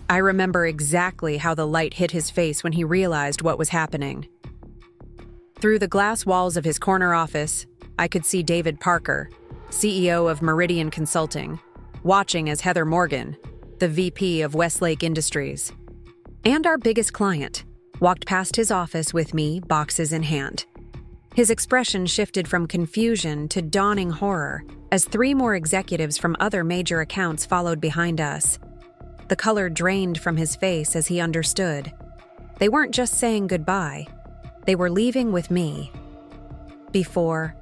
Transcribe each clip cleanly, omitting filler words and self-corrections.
I remember exactly how the light hit his face when he realized what was happening. Through the glass walls of his corner office, I could see David Parker, CEO of Meridian Consulting, watching as Heather Morgan, the VP of Westlake Industries, and our biggest client, walked past his office with me, boxes in hand. His expression shifted from confusion to dawning horror as 3 more executives from other major accounts followed behind us. The color drained from his face as he understood. They weren't just saying goodbye. They were leaving with me. Before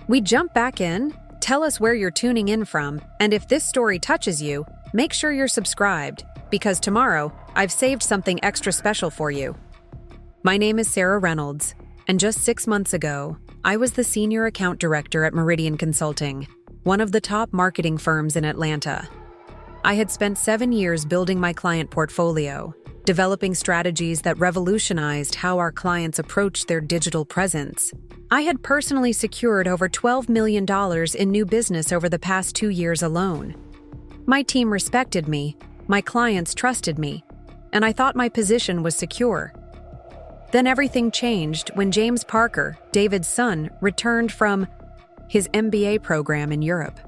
we jump back in, tell us where you're tuning in from, and if this story touches you, make sure you're subscribed, because tomorrow I've saved something extra special for you. My name is Sarah Reynolds, and just 6 months ago, I was the Senior Account Director at Meridian Consulting, one of the top marketing firms in Atlanta. I had spent 7 years building my client portfolio, developing strategies that revolutionized how our clients approached their digital presence. I had personally secured over $12 million in new business over the past 2 years alone. My team respected me, my clients trusted me, and I thought my position was secure. Then everything changed when James Parker, David's son, returned from his MBA program in Europe.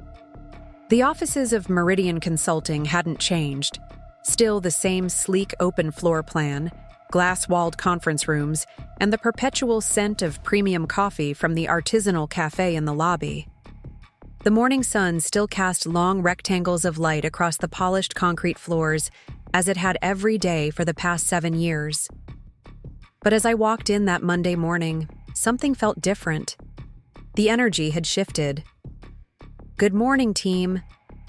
The offices of Meridian Consulting hadn't changed. Still the same sleek open floor plan, glass-walled conference rooms, and the perpetual scent of premium coffee from the artisanal café in the lobby. The morning sun still cast long rectangles of light across the polished concrete floors, as it had every day for the past 7 years. But as I walked in that Monday morning, something felt different. The energy had shifted. "Good morning, team,"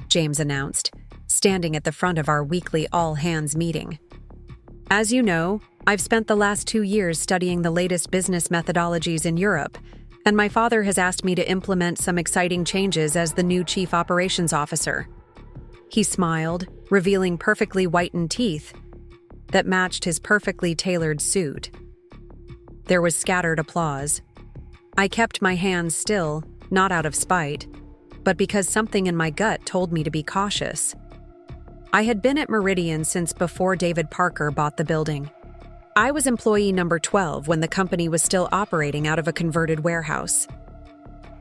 James announced, standing at the front of our weekly all-hands meeting. "As you know, I've spent the last 2 years studying the latest business methodologies in Europe, and my father has asked me to implement some exciting changes as the new Chief Operations Officer." He smiled, revealing perfectly whitened teeth that matched his perfectly tailored suit. There was scattered applause. I kept my hands still, not out of spite, but because something in my gut told me to be cautious. I had been at Meridian since before David Parker bought the building. I was employee number 12 when the company was still operating out of a converted warehouse.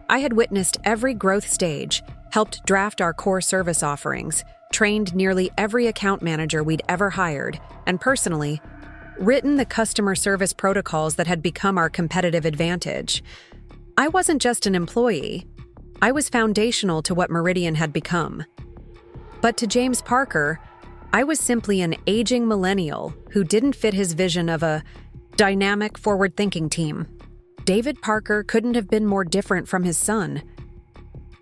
I had witnessed every growth stage, helped draft our core service offerings, trained nearly every account manager we'd ever hired, and personally, written the customer service protocols that had become our competitive advantage. I wasn't just an employee. I was foundational to what Meridian had become. But to James Parker, I was simply an aging millennial who didn't fit his vision of a dynamic, forward-thinking team. David Parker couldn't have been more different from his son.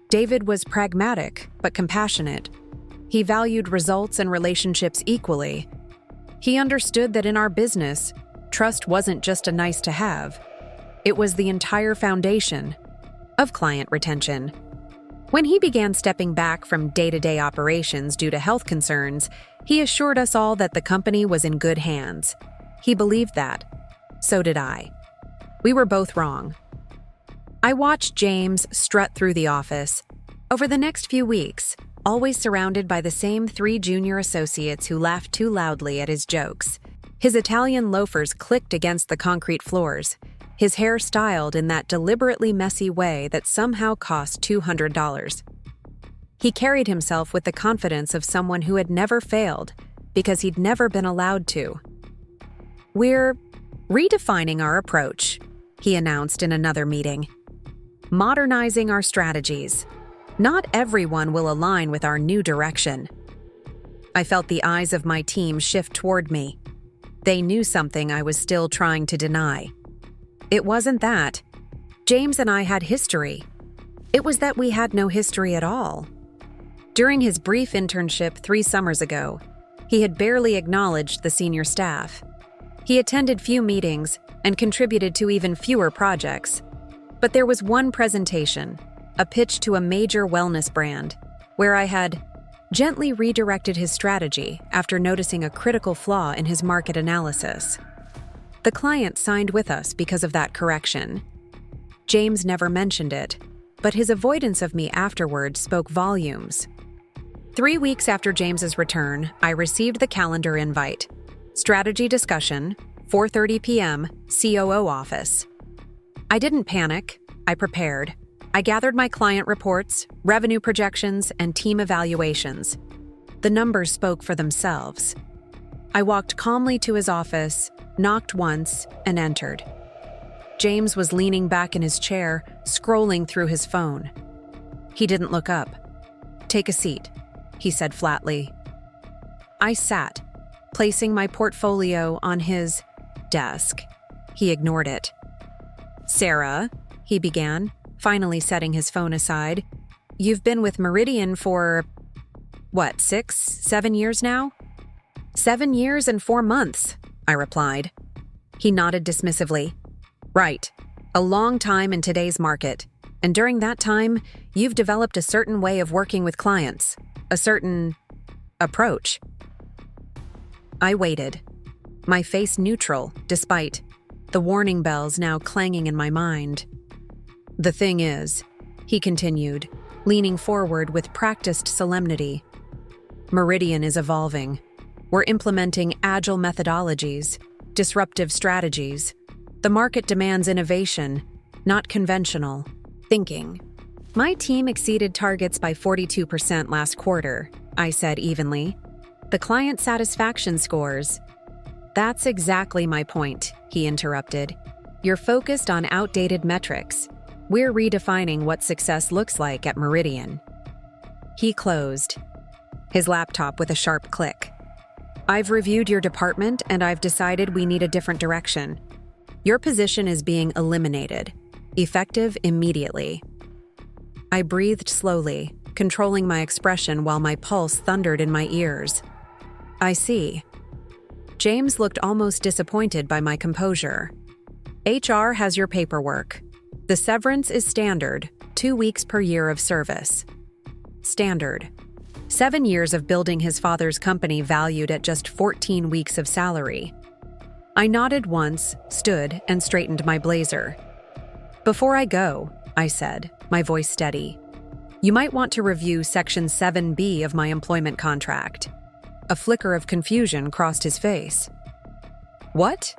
David was pragmatic, but compassionate. He valued results and relationships equally. He understood that in our business, trust wasn't just a nice-to-have. It was the entire foundation of client retention. When he began stepping back from day-to-day operations due to health concerns, he assured us all that the company was in good hands. He believed that. So did I. We were both wrong. I watched James strut through the office. Over the next few weeks, always surrounded by the same 3 junior associates who laughed too loudly at his jokes. His Italian loafers clicked against the concrete floors, his hair styled in that deliberately messy way that somehow cost $200. He carried himself with the confidence of someone who had never failed because he'd never been allowed to. "We're redefining our approach," he announced in another meeting. "Modernizing our strategies. Not everyone will align with our new direction." I felt the eyes of my team shift toward me. They knew something I was still trying to deny. It wasn't that. James and I had history. It was that we had no history at all. During his brief internship 3 summers ago, he had barely acknowledged the senior staff. He attended few meetings and contributed to even fewer projects. But there was one presentation, a pitch to a major wellness brand, where I had gently redirected his strategy after noticing a critical flaw in his market analysis. The client signed with us because of that correction. James never mentioned it, but his avoidance of me afterward spoke volumes. 3 weeks after James's return, I received the calendar invite. Strategy discussion, 4:30 p.m., COO office. I didn't panic. I prepared. I gathered my client reports, revenue projections, and team evaluations. The numbers spoke for themselves. I walked calmly to his office, knocked once, and entered. James was leaning back in his chair, scrolling through his phone. He didn't look up. "Take a seat," he said flatly. I sat, placing my portfolio on his desk. He ignored it. "Sarah," he began, finally setting his phone aside, "you've been with Meridian for, 6, 7 years now?" 7 years and 4 months, I replied. He nodded dismissively. "Right. A long time in today's market. And during that time, you've developed a certain way of working with clients, a certain approach." I waited, my face neutral, despite the warning bells now clanging in my mind. "The thing is," he continued, leaning forward with practiced solemnity, "Meridian is evolving. We're implementing agile methodologies, disruptive strategies. The market demands innovation, not conventional thinking." "My team exceeded targets by 42% last quarter," I said evenly. "The client satisfaction scores—" "That's exactly my point," he interrupted. "You're focused on outdated metrics. We're redefining what success looks like at Meridian." He closed his laptop with a sharp click. "I've reviewed your department and I've decided we need a different direction. Your position is being eliminated, effective immediately." I breathed slowly, controlling my expression while my pulse thundered in my ears. "I see." James looked almost disappointed by my composure. "HR has your paperwork. The severance is standard, 2 weeks per year of service." Standard. 7 years of building his father's company valued at just 14 weeks of salary. I nodded once, stood, and straightened my blazer. "Before I go," I said, my voice steady, "you might want to review Section 7B of my employment contract." A flicker of confusion crossed his face. "What?"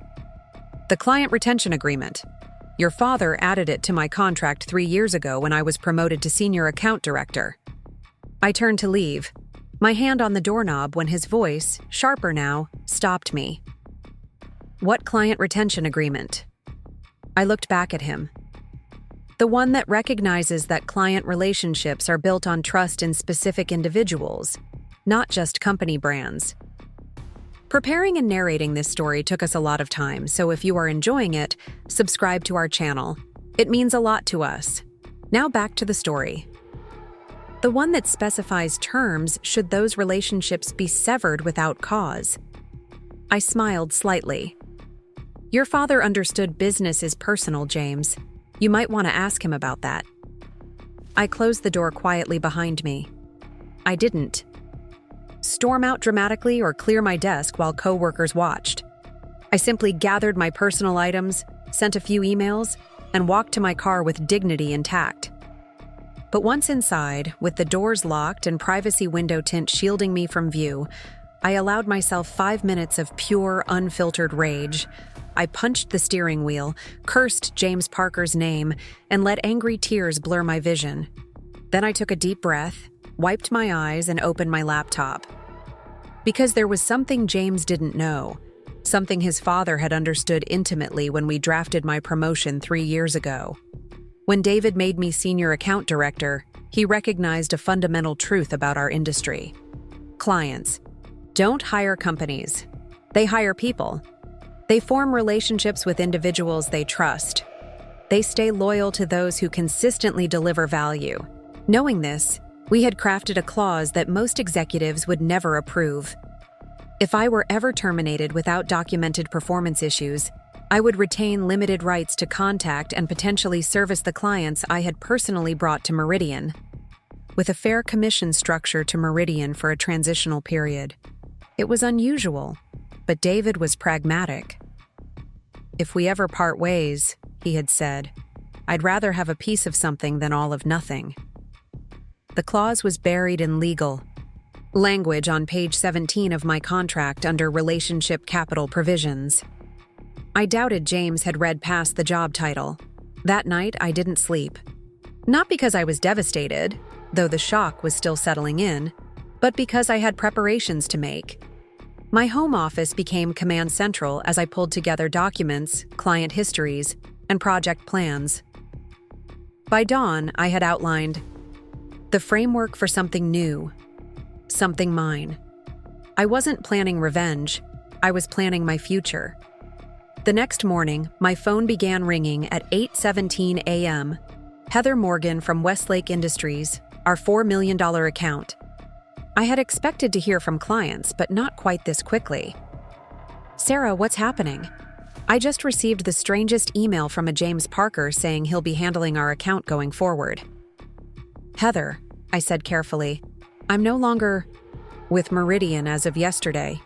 "The client retention agreement. Your father added it to my contract 3 years ago when I was promoted to senior account director." I turned to leave, my hand on the doorknob when his voice, sharper now, stopped me. "What client retention agreement?" I looked back at him. "The one that recognizes that client relationships are built on trust in specific individuals, not just company brands." Preparing and narrating this story took us a lot of time, so if you are enjoying it, subscribe to our channel. It means a lot to us. Now back to the story. "The one that specifies terms should those relationships be severed without cause." I smiled slightly. "Your father understood business is personal, James. You might want to ask him about that." I closed the door quietly behind me. I didn't storm out dramatically or clear my desk while coworkers watched. I simply gathered my personal items, sent a few emails, and walked to my car with dignity intact. But once inside, with the doors locked and privacy window tint shielding me from view, I allowed myself 5 minutes of pure, unfiltered rage. I punched the steering wheel, cursed James Parker's name, and let angry tears blur my vision. Then I took a deep breath, wiped my eyes, and opened my laptop. Because there was something James didn't know, something his father had understood intimately when we drafted my promotion 3 years ago. When David made me senior account director, he recognized a fundamental truth about our industry. Clients don't hire companies. They hire people. They form relationships with individuals they trust. They stay loyal to those who consistently deliver value. Knowing this, we had crafted a clause that most executives would never approve. If I were ever terminated without documented performance issues, I would retain limited rights to contact and potentially service the clients I had personally brought to Meridian, with a fair commission structure to Meridian for a transitional period. It was unusual, but David was pragmatic. "If we ever part ways," he had said, "I'd rather have a piece of something than all of nothing." The clause was buried in legal, Language on page 17 of my contract under Relationship Capital Provisions. I doubted James had read past the job title. That night, I didn't sleep. Not because I was devastated, though the shock was still settling in, but because I had preparations to make. My home office became command central as I pulled together documents, client histories, and project plans. By dawn, I had outlined the framework for something new, something mine. I wasn't planning revenge, I was planning my future. The next morning, my phone began ringing at 8:17 a.m. Heather Morgan from Westlake Industries, our $4 million account. I had expected to hear from clients, but not quite this quickly. Sarah, what's happening? I just received the strangest email from a James Parker saying he'll be handling our account going forward. Heather, I said carefully, I'm no longer with Meridian as of yesterday.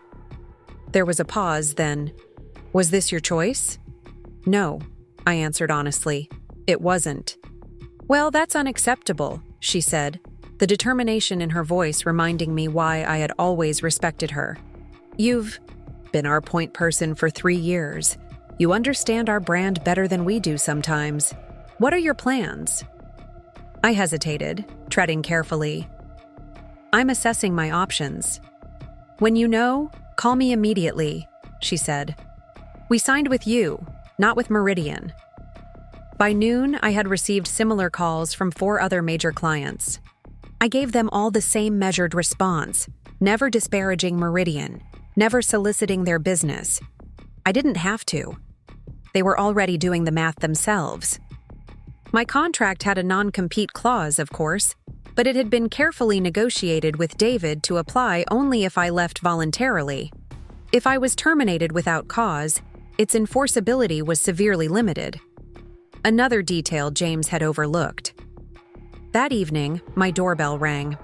There was a pause, then, was this your choice? No, I answered honestly. It wasn't. Well, that's unacceptable, she said, the determination in her voice reminding me why I had always respected her. You've been our point person for 3 years. You understand our brand better than we do sometimes. What are your plans? I hesitated, treading carefully. I'm assessing my options. When you know, call me immediately, she said. We signed with you, not with Meridian. By noon, I had received similar calls from 4 other major clients. I gave them all the same measured response, never disparaging Meridian, never soliciting their business. I didn't have to. They were already doing the math themselves. My contract had a non-compete clause, of course, but it had been carefully negotiated with David to apply only if I left voluntarily. If I was terminated without cause, its enforceability was severely limited. Another detail James had overlooked. That evening, my doorbell rang.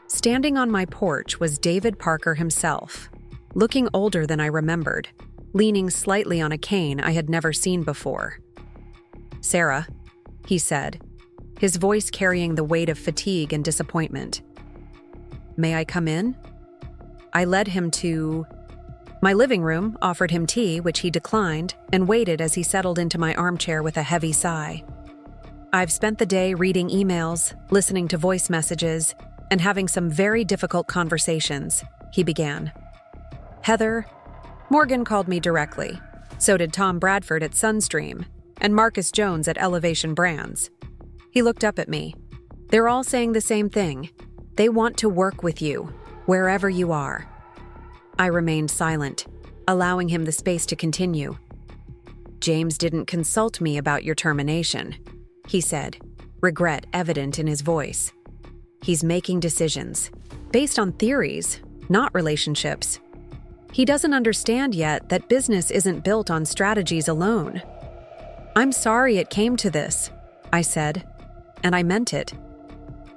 Standing on my porch was David Parker himself, looking older than I remembered, leaning slightly on a cane I had never seen before. Sarah, he said, his voice carrying the weight of fatigue and disappointment. May I come in? I led him to my living room, offered him tea, which he declined, and waited as he settled into my armchair with a heavy sigh. I've spent the day reading emails, listening to voice messages, and having some very difficult conversations, he began. Heather, Morgan called me directly. So did Tom Bradford at Sunstream, and Marcus Jones at Elevation Brands. He looked up at me. They're all saying the same thing. They want to work with you, wherever you are. I remained silent, allowing him the space to continue. James didn't consult me about your termination, he said, regret evident in his voice. He's making decisions, based on theories, not relationships. He doesn't understand yet that business isn't built on strategies alone. I'm sorry it came to this, I said, and I meant it.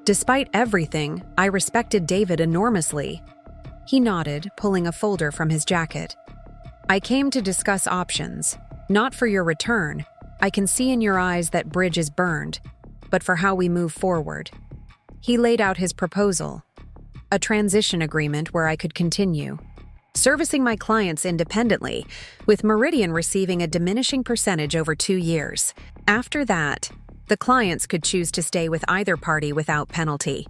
Despite everything, I respected David enormously. He nodded, pulling a folder from his jacket. I came to discuss options, not for your return. I can see in your eyes that bridge is burned, but for how we move forward. He laid out his proposal, a transition agreement where I could continue, servicing my clients independently, with Meridian receiving a diminishing percentage over 2 years. After that, the clients could choose to stay with either party without penalty.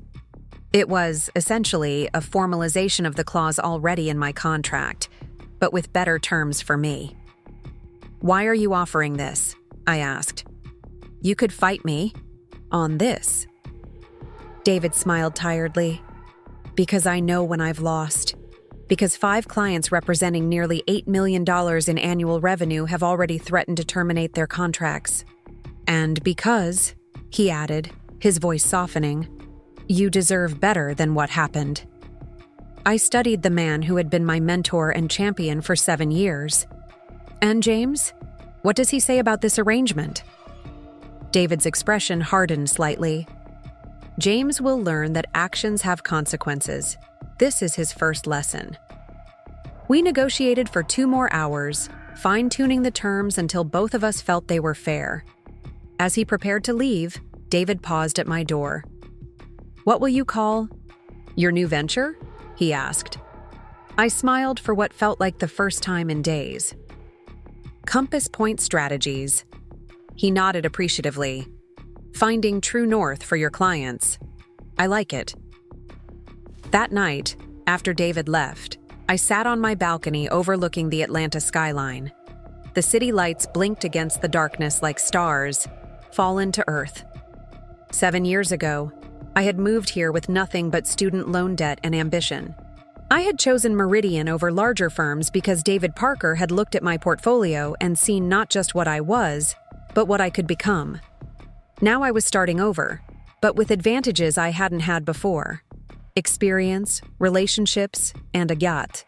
It was, essentially, a formalization of the clause already in my contract, but with better terms for me. Why are you offering this? I asked. You could fight me on this. David smiled tiredly. Because I know when I've lost. Because 5 clients representing nearly $8 million in annual revenue have already threatened to terminate their contracts. And because, he added, his voice softening, you deserve better than what happened. I studied the man who had been my mentor and champion for 7 years. And James? What does he say about this arrangement? David's expression hardened slightly. James will learn that actions have consequences. This is his first lesson. We negotiated for 2 more hours, fine-tuning the terms until both of us felt they were fair. As he prepared to leave, David paused at my door. What will you call "Your new venture?" he asked. I smiled for what felt like the first time in days. "Compass Point Strategies." He nodded appreciatively. "Finding true north for your clients. I like it." That night, after David left, I sat on my balcony overlooking the Atlanta skyline. The city lights blinked against the darkness like stars, fallen to earth. 7 years ago, I had moved here with nothing but student loan debt and ambition. I had chosen Meridian over larger firms because David Parker had looked at my portfolio and seen not just what I was, but what I could become. Now I was starting over, but with advantages I hadn't had before. Experience, relationships, and a yacht.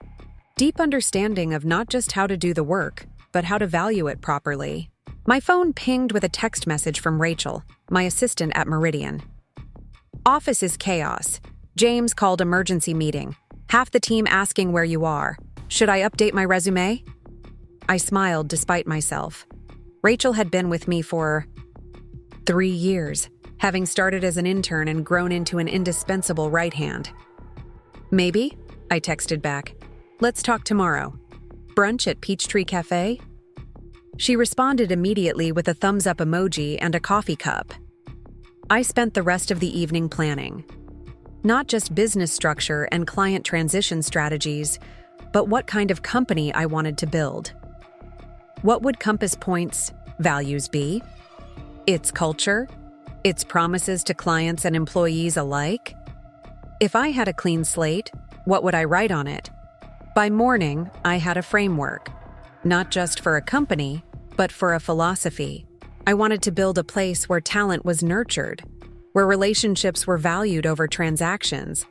Deep understanding of not just how to do the work, but how to value it properly. My phone pinged with a text message from Rachel, my assistant at Meridian. "Office is chaos. James called emergency meeting. Half the team asking where you are. Should I update my resume?" I smiled despite myself. Rachel had been with me for 3 years, having started as an intern and grown into an indispensable right hand. "Maybe," I texted back. "Let's talk tomorrow. Brunch at Peachtree Café?" She responded immediately with a thumbs-up emoji and a coffee cup. I spent the rest of the evening planning. Not just business structure and client transition strategies, but what kind of company I wanted to build. What would Compass Point's values be? Its culture? Its promises to clients and employees alike? If I had a clean slate, what would I write on it? By morning, I had a framework. Not just for a company, but for a philosophy. I wanted to build a place where talent was nurtured, where relationships were valued over transactions,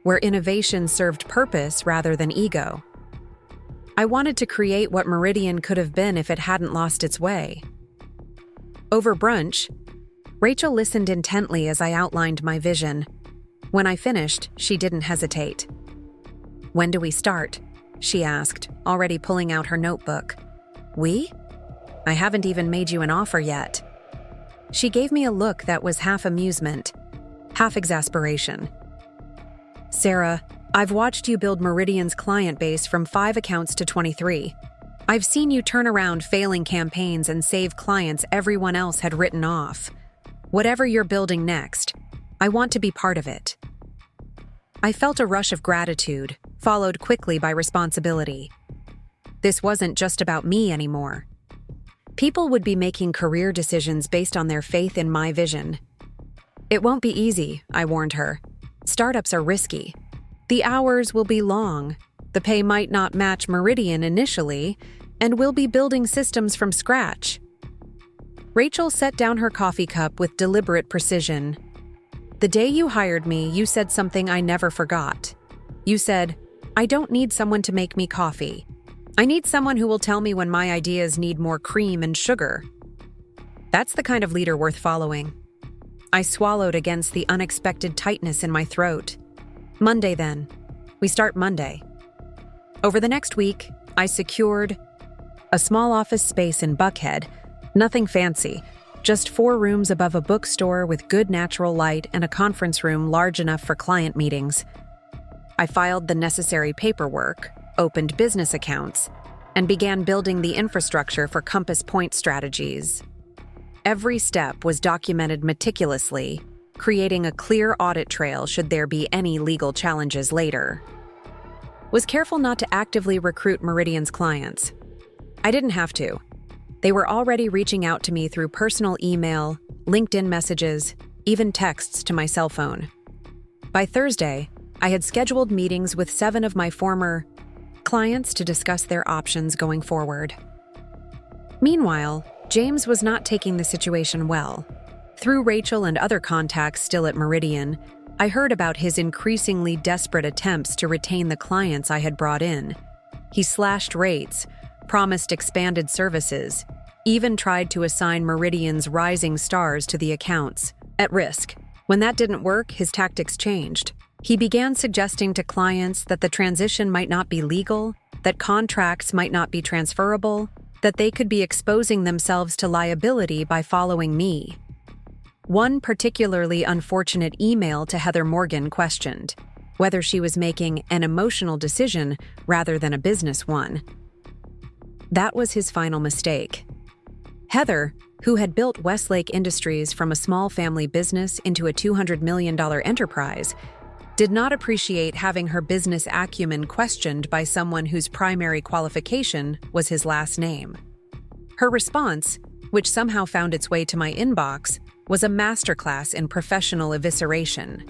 where innovation served purpose rather than ego. I wanted to create what Meridian could have been if it hadn't lost its way. Over brunch, Rachel listened intently as I outlined my vision. When I finished, she didn't hesitate. "When do we start?" she asked, already pulling out her notebook. "We? I haven't even made you an offer yet." She gave me a look that was half amusement, half exasperation. "Sarah, I've watched you build Meridian's client base from 5 accounts to 23. I've seen you turn around failing campaigns and save clients everyone else had written off. Whatever you're building next, I want to be part of it." I felt a rush of gratitude, followed quickly by responsibility. This wasn't just about me anymore. People would be making career decisions based on their faith in my vision. "It won't be easy," I warned her. "Startups are risky. The hours will be long. The pay might not match Meridian initially, and we'll be building systems from scratch." Rachel set down her coffee cup with deliberate precision. "The day you hired me, you said something I never forgot. You said, 'I don't need someone to make me coffee. I need someone who will tell me when my ideas need more cream and sugar.' That's the kind of leader worth following." I swallowed against the unexpected tightness in my throat. "Monday then. We start Monday." Over the next week, I secured a small office space in Buckhead, nothing fancy, just 4 rooms above a bookstore with good natural light and a conference room large enough for client meetings. I filed the necessary paperwork, opened business accounts, and began building the infrastructure for Compass Point Strategies. Every step was documented meticulously, creating a clear audit trail should there be any legal challenges later. Was careful not to actively recruit Meridian's clients. I didn't have to. They were already reaching out to me through personal email, LinkedIn messages, even texts to my cell phone. By Thursday, I had scheduled meetings with 7 of my former clients to discuss their options going forward. Meanwhile, James was not taking the situation well. Through Rachel and other contacts still at Meridian, I heard about his increasingly desperate attempts to retain the clients I had brought in. He slashed rates, promised expanded services, even tried to assign Meridian's rising stars to the accounts, at risk. When that didn't work, his tactics changed. He began suggesting to clients that the transition might not be legal, that contracts might not be transferable, that they could be exposing themselves to liability by following me. One particularly unfortunate email to Heather Morgan questioned, whether she was making an emotional decision rather than a business one. That was his final mistake. Heather, who had built Westlake Industries from a small family business into a $200 million enterprise, did not appreciate having her business acumen questioned by someone whose primary qualification was his last name. Her response, which somehow found its way to my inbox, was a masterclass in professional evisceration.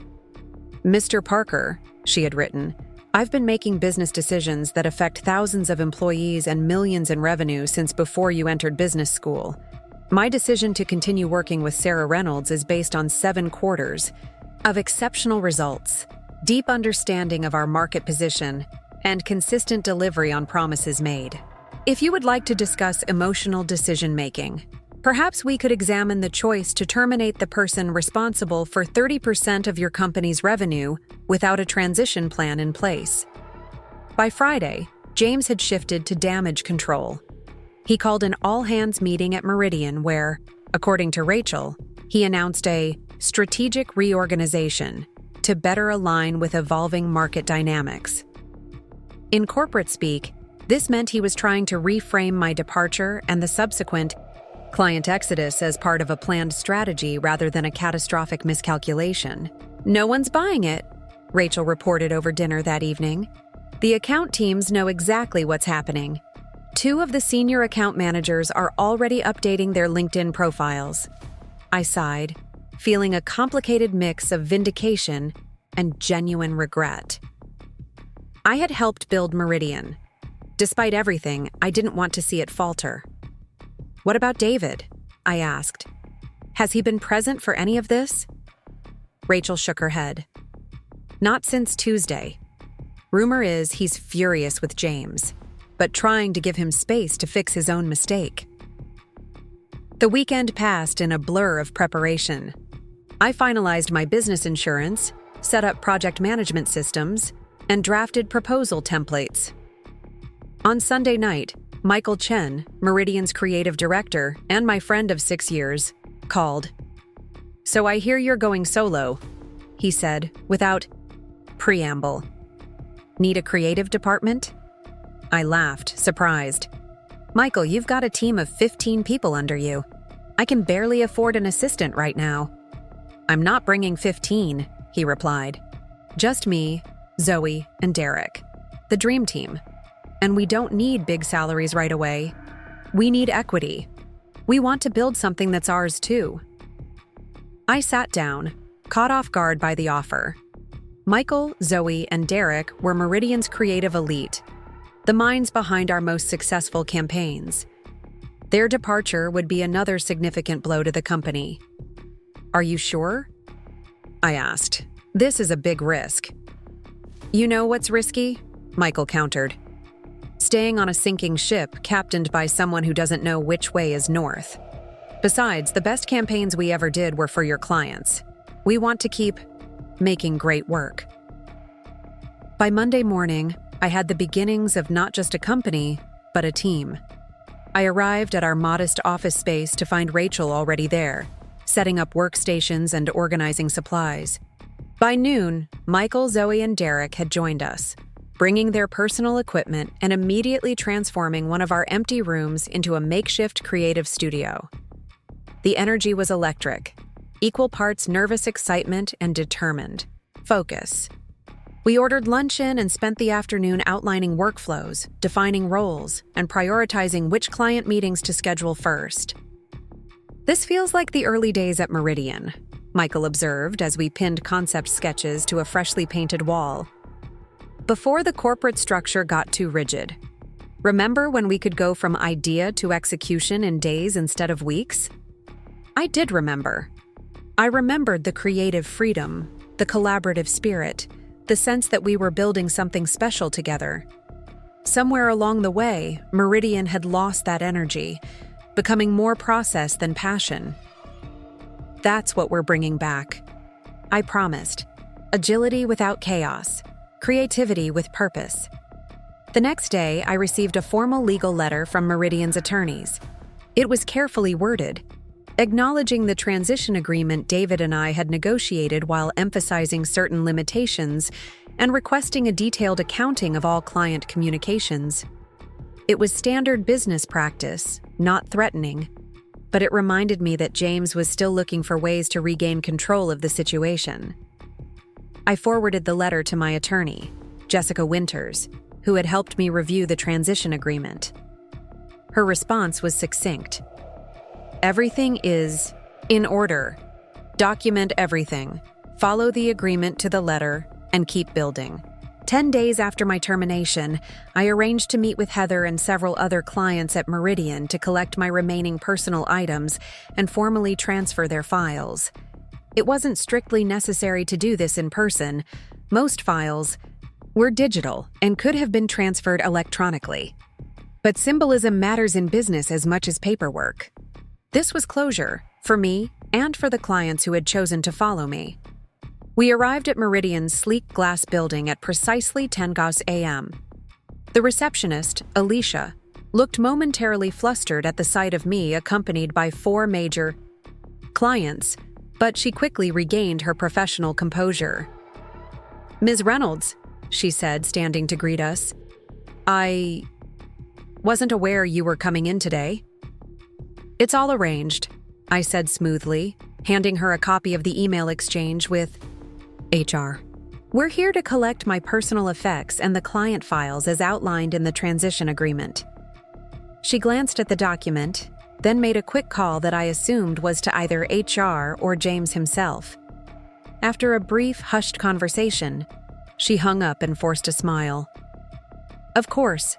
"Mr. Parker," she had written, "I've been making business decisions that affect thousands of employees and millions in revenue since before you entered business school. My decision to continue working with Sarah Reynolds is based on 7 quarters of exceptional results, deep understanding of our market position, and consistent delivery on promises made. If you would like to discuss emotional decision-making, perhaps we could examine the choice to terminate the person responsible for 30% of your company's revenue without a transition plan in place." By Friday, James had shifted to damage control. He called an all-hands meeting at Meridian where, according to Rachel, he announced a strategic reorganization to better align with evolving market dynamics. In corporate speak, this meant he was trying to reframe my departure and the subsequent client exodus as part of a planned strategy rather than a catastrophic miscalculation. "No one's buying it," Rachel reported over dinner that evening. "The account teams know exactly what's happening. 2 of the senior account managers are already updating their LinkedIn profiles." I sighed, feeling a complicated mix of vindication and genuine regret. I had helped build Meridian. Despite everything, I didn't want to see it falter. "What about David?" I asked. "Has he been present for any of this?" Rachel shook her head. "Not since Tuesday. Rumor is he's furious with James, but trying to give him space to fix his own mistake." The weekend passed in a blur of preparation. I finalized my business insurance, set up project management systems, and drafted proposal templates. On Sunday night, Michael Chen, Meridian's creative director and my friend of 6 years, called. "So I hear you're going solo," he said, without preamble. "Need a creative department?" I laughed, surprised. "Michael, you've got a team of 15 people under you. I can barely afford an assistant right now." "I'm not bringing 15, he replied. "Just me, Zoe, and Derek. The dream team. And we don't need big salaries right away. We need equity. We want to build something that's ours too." I sat down, caught off guard by the offer. Michael, Zoe, and Derek were Meridian's creative elite, the minds behind our most successful campaigns. Their departure would be another significant blow to the company. "Are you sure?" I asked. "This is a big risk." "You know what's risky?" Michael countered. "Staying on a sinking ship captained by someone who doesn't know which way is north. Besides, the best campaigns we ever did were for your clients. We want to keep making great work." By Monday morning, I had the beginnings of not just a company, but a team. I arrived at our modest office space to find Rachel already there, setting up workstations and organizing supplies. By noon, Michael, Zoe, and Derek had joined us, bringing their personal equipment and immediately transforming one of our empty rooms into a makeshift creative studio. The energy was electric, equal parts nervous excitement and determined focus. We ordered luncheon and spent the afternoon outlining workflows, defining roles, and prioritizing which client meetings to schedule first. "This feels like the early days at Meridian," Michael observed as we pinned concept sketches to a freshly painted wall. "Before the corporate structure got too rigid. Remember when we could go from idea to execution in days instead of weeks?" I did remember. I remembered the creative freedom, the collaborative spirit, the sense that we were building something special together. Somewhere along the way, Meridian had lost that energy, becoming more process than passion. That's what we're bringing back. I promised. Agility without chaos. Creativity with purpose. The next day, I received a formal legal letter from Meridian's attorneys. It was carefully worded, acknowledging the transition agreement David and I had negotiated while emphasizing certain limitations and requesting a detailed accounting of all client communications. It was standard business practice, not threatening, but it reminded me that James was still looking for ways to regain control of the situation. I forwarded the letter to my attorney, Jessica Winters, who had helped me review the transition agreement. Her response was succinct. "Everything is in order. Document everything. Follow the agreement to the letter and keep building." 10 days after my termination, I arranged to meet with Heather and several other clients at Meridian to collect my remaining personal items and formally transfer their files. It wasn't strictly necessary to do this in person. Most files were digital and could have been transferred electronically. But symbolism matters in business as much as paperwork. This was closure, for me and for the clients who had chosen to follow me. We arrived at Meridian's sleek glass building at precisely 10 a.m. The receptionist, Alicia, looked momentarily flustered at the sight of me accompanied by 4 major clients, but she quickly regained her professional composure. "Ms. Reynolds," she said, standing to greet us. "I wasn't aware you were coming in today." "It's all arranged," I said smoothly, handing her a copy of the email exchange with HR. "We're here to collect my personal effects and the client files as outlined in the transition agreement." She glanced at the document, then made a quick call that I assumed was to either HR or James himself. After a brief, hushed conversation, she hung up and forced a smile. "Of course.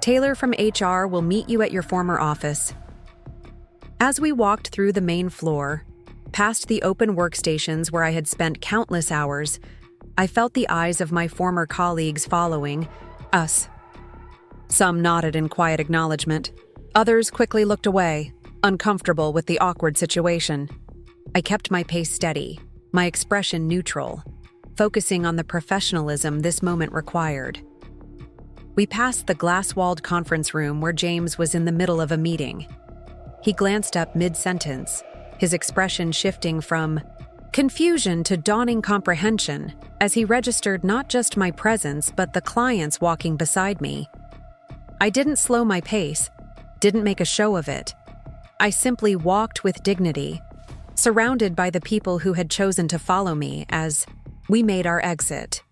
Taylor from HR will meet you at your former office." As we walked through the main floor, past the open workstations where I had spent countless hours, I felt the eyes of my former colleagues following us. Some nodded in quiet acknowledgement. Others quickly looked away, uncomfortable with the awkward situation. I kept my pace steady, my expression neutral, focusing on the professionalism this moment required. We passed the glass-walled conference room where James was in the middle of a meeting. He glanced up mid-sentence, his expression shifting from confusion to dawning comprehension as he registered not just my presence but the clients walking beside me. I didn't slow my pace, didn't make a show of it. I simply walked with dignity, surrounded by the people who had chosen to follow me as we made our exit.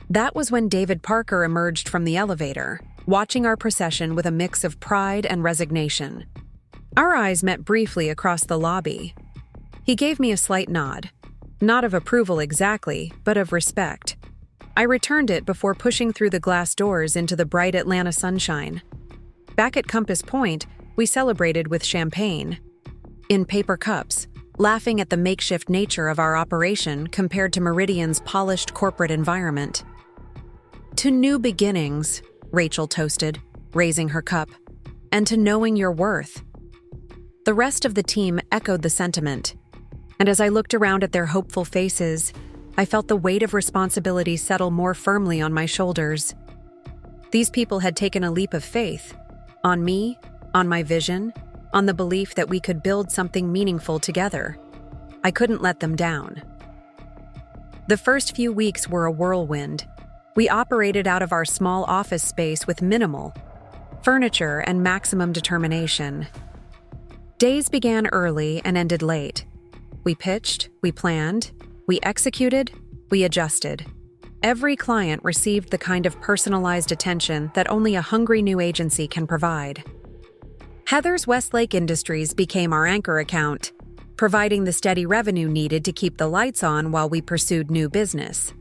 That was when David Parker emerged from the elevator, watching our procession with a mix of pride and resignation. Our eyes met briefly across the lobby. He gave me a slight nod, not of approval exactly, but of respect. I returned it before pushing through the glass doors into the bright Atlanta sunshine. Back at Compass Point, we celebrated with champagne, in paper cups, laughing at the makeshift nature of our operation compared to Meridian's polished corporate environment. "To new beginnings," Rachel toasted, raising her cup, "and to knowing your worth." The rest of the team echoed the sentiment, and as I looked around at their hopeful faces, I felt the weight of responsibility settle more firmly on my shoulders. These people had taken a leap of faith, on me, on my vision, on the belief that we could build something meaningful together. I couldn't let them down. The first few weeks were a whirlwind. We operated out of our small office space with minimal furniture and maximum determination. Days began early and ended late. We pitched, we planned, we executed, we adjusted. Every client received the kind of personalized attention that only a hungry new agency can provide. Heather's Westlake Industries became our anchor account, providing the steady revenue needed to keep the lights on while we pursued new business.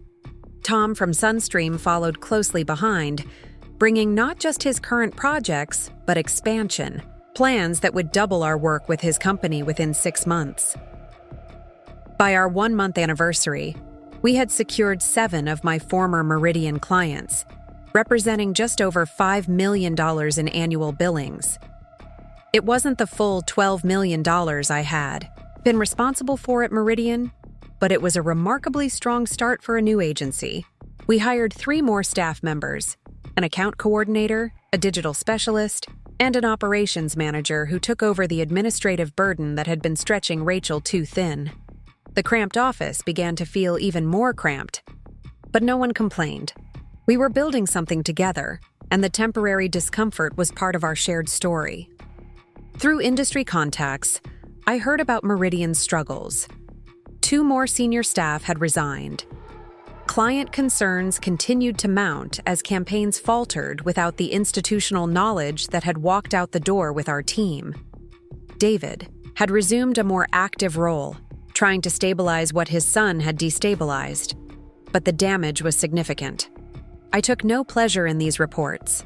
Tom from Sunstream followed closely behind, bringing not just his current projects, but expansion, plans that would double our work with his company within 6 months. By our 1-month anniversary, we had secured 7 of my former Meridian clients, representing just over $5 million in annual billings. It wasn't the full $12 million I had been responsible for at Meridian, but it was a remarkably strong start for a new agency. We hired 3 more staff members, an account coordinator, a digital specialist, and an operations manager who took over the administrative burden that had been stretching Rachel too thin. The cramped office began to feel even more cramped. But no one complained. We were building something together, and the temporary discomfort was part of our shared story. Through industry contacts, I heard about Meridian's struggles. 2 more senior staff had resigned. Client concerns continued to mount as campaigns faltered without the institutional knowledge that had walked out the door with our team. David had resumed a more active role, trying to stabilize what his son had destabilized. But the damage was significant. I took no pleasure in these reports.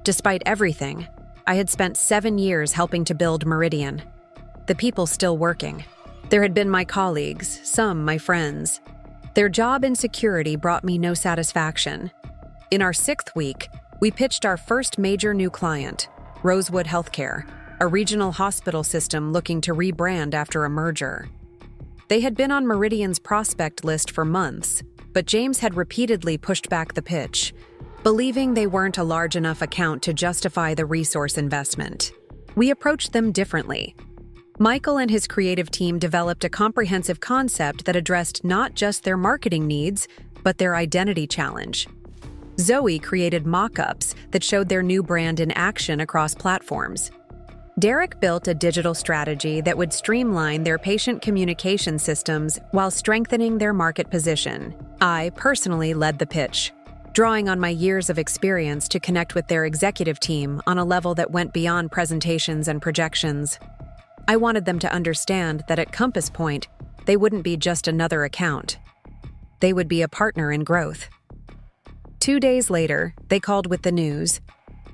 Despite everything, I had spent 7 years helping to build Meridian. The people still working. There had been my colleagues, some my friends. Their job insecurity brought me no satisfaction. In our 6th week, we pitched our first major new client, Rosewood Healthcare, a regional hospital system looking to rebrand after a merger. They had been on Meridian's prospect list for months, but James had repeatedly pushed back the pitch, believing they weren't a large enough account to justify the resource investment. We approached them differently. Michael and his creative team developed a comprehensive concept that addressed not just their marketing needs, but their identity challenge. Zoe created mock-ups that showed their new brand in action across platforms. Derek built a digital strategy that would streamline their patient communication systems while strengthening their market position. I personally led the pitch, drawing on my years of experience to connect with their executive team on a level that went beyond presentations and projections. I wanted them to understand that at Compass Point, they wouldn't be just another account. They would be a partner in growth. 2 days later, they called with the news.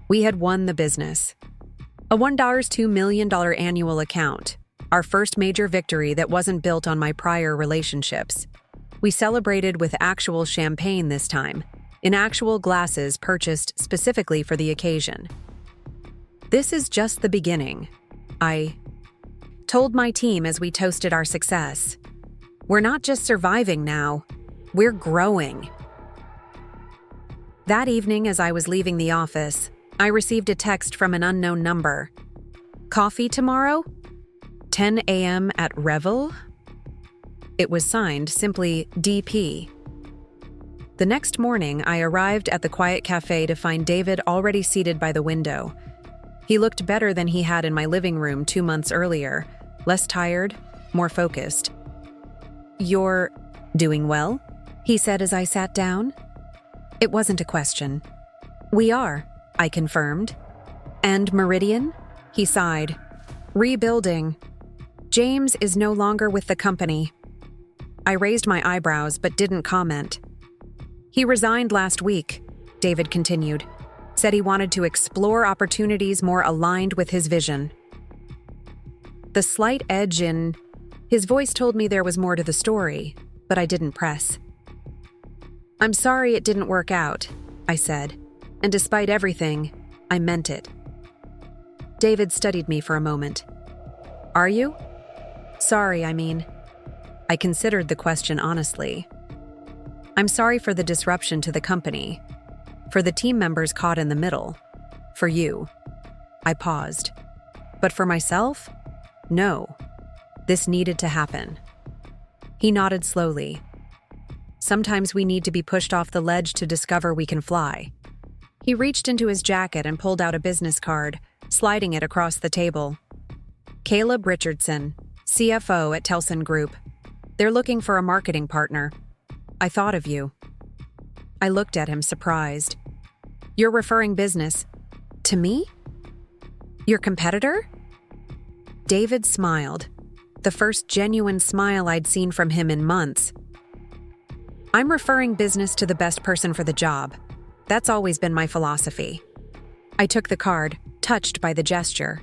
We had won the business. A $1.2 million annual account, our first major victory that wasn't built on my prior relationships. We celebrated with actual champagne this time, in actual glasses purchased specifically for the occasion. This is just the beginning, I told my team as we toasted our success. We're not just surviving now, we're growing. That evening, as I was leaving the office, I received a text from an unknown number. Coffee tomorrow? 10 a.m. at Revel? It was signed simply DP. The next morning, I arrived at the quiet café to find David already seated by the window. He looked better than he had in my living room 2 months earlier, less tired, more focused. You're doing well? He said as I sat down. It wasn't a question. We are, I confirmed. And Meridian? He sighed. Rebuilding. James is no longer with the company. I raised my eyebrows but didn't comment. He resigned last week, David continued. Said he wanted to explore opportunities more aligned with his vision. The slight edge in his voice told me there was more to the story, but I didn't press. I'm sorry it didn't work out, I said, and despite everything, I meant it. David studied me for a moment. Are you? Sorry, I mean. I considered the question honestly. I'm sorry for the disruption to the company, for the team members caught in the middle, for you. I paused. But for myself? No. This needed to happen. He nodded slowly. Sometimes we need to be pushed off the ledge to discover we can fly. He reached into his jacket and pulled out a business card, sliding it across the table. Caleb Richardson, CFO at Telson Group. They're looking for a marketing partner. I thought of you. I looked at him, surprised. You're referring business to me? Your competitor? David smiled, the first genuine smile I'd seen from him in months. I'm referring business to the best person for the job. That's always been my philosophy. I took the card, touched by the gesture.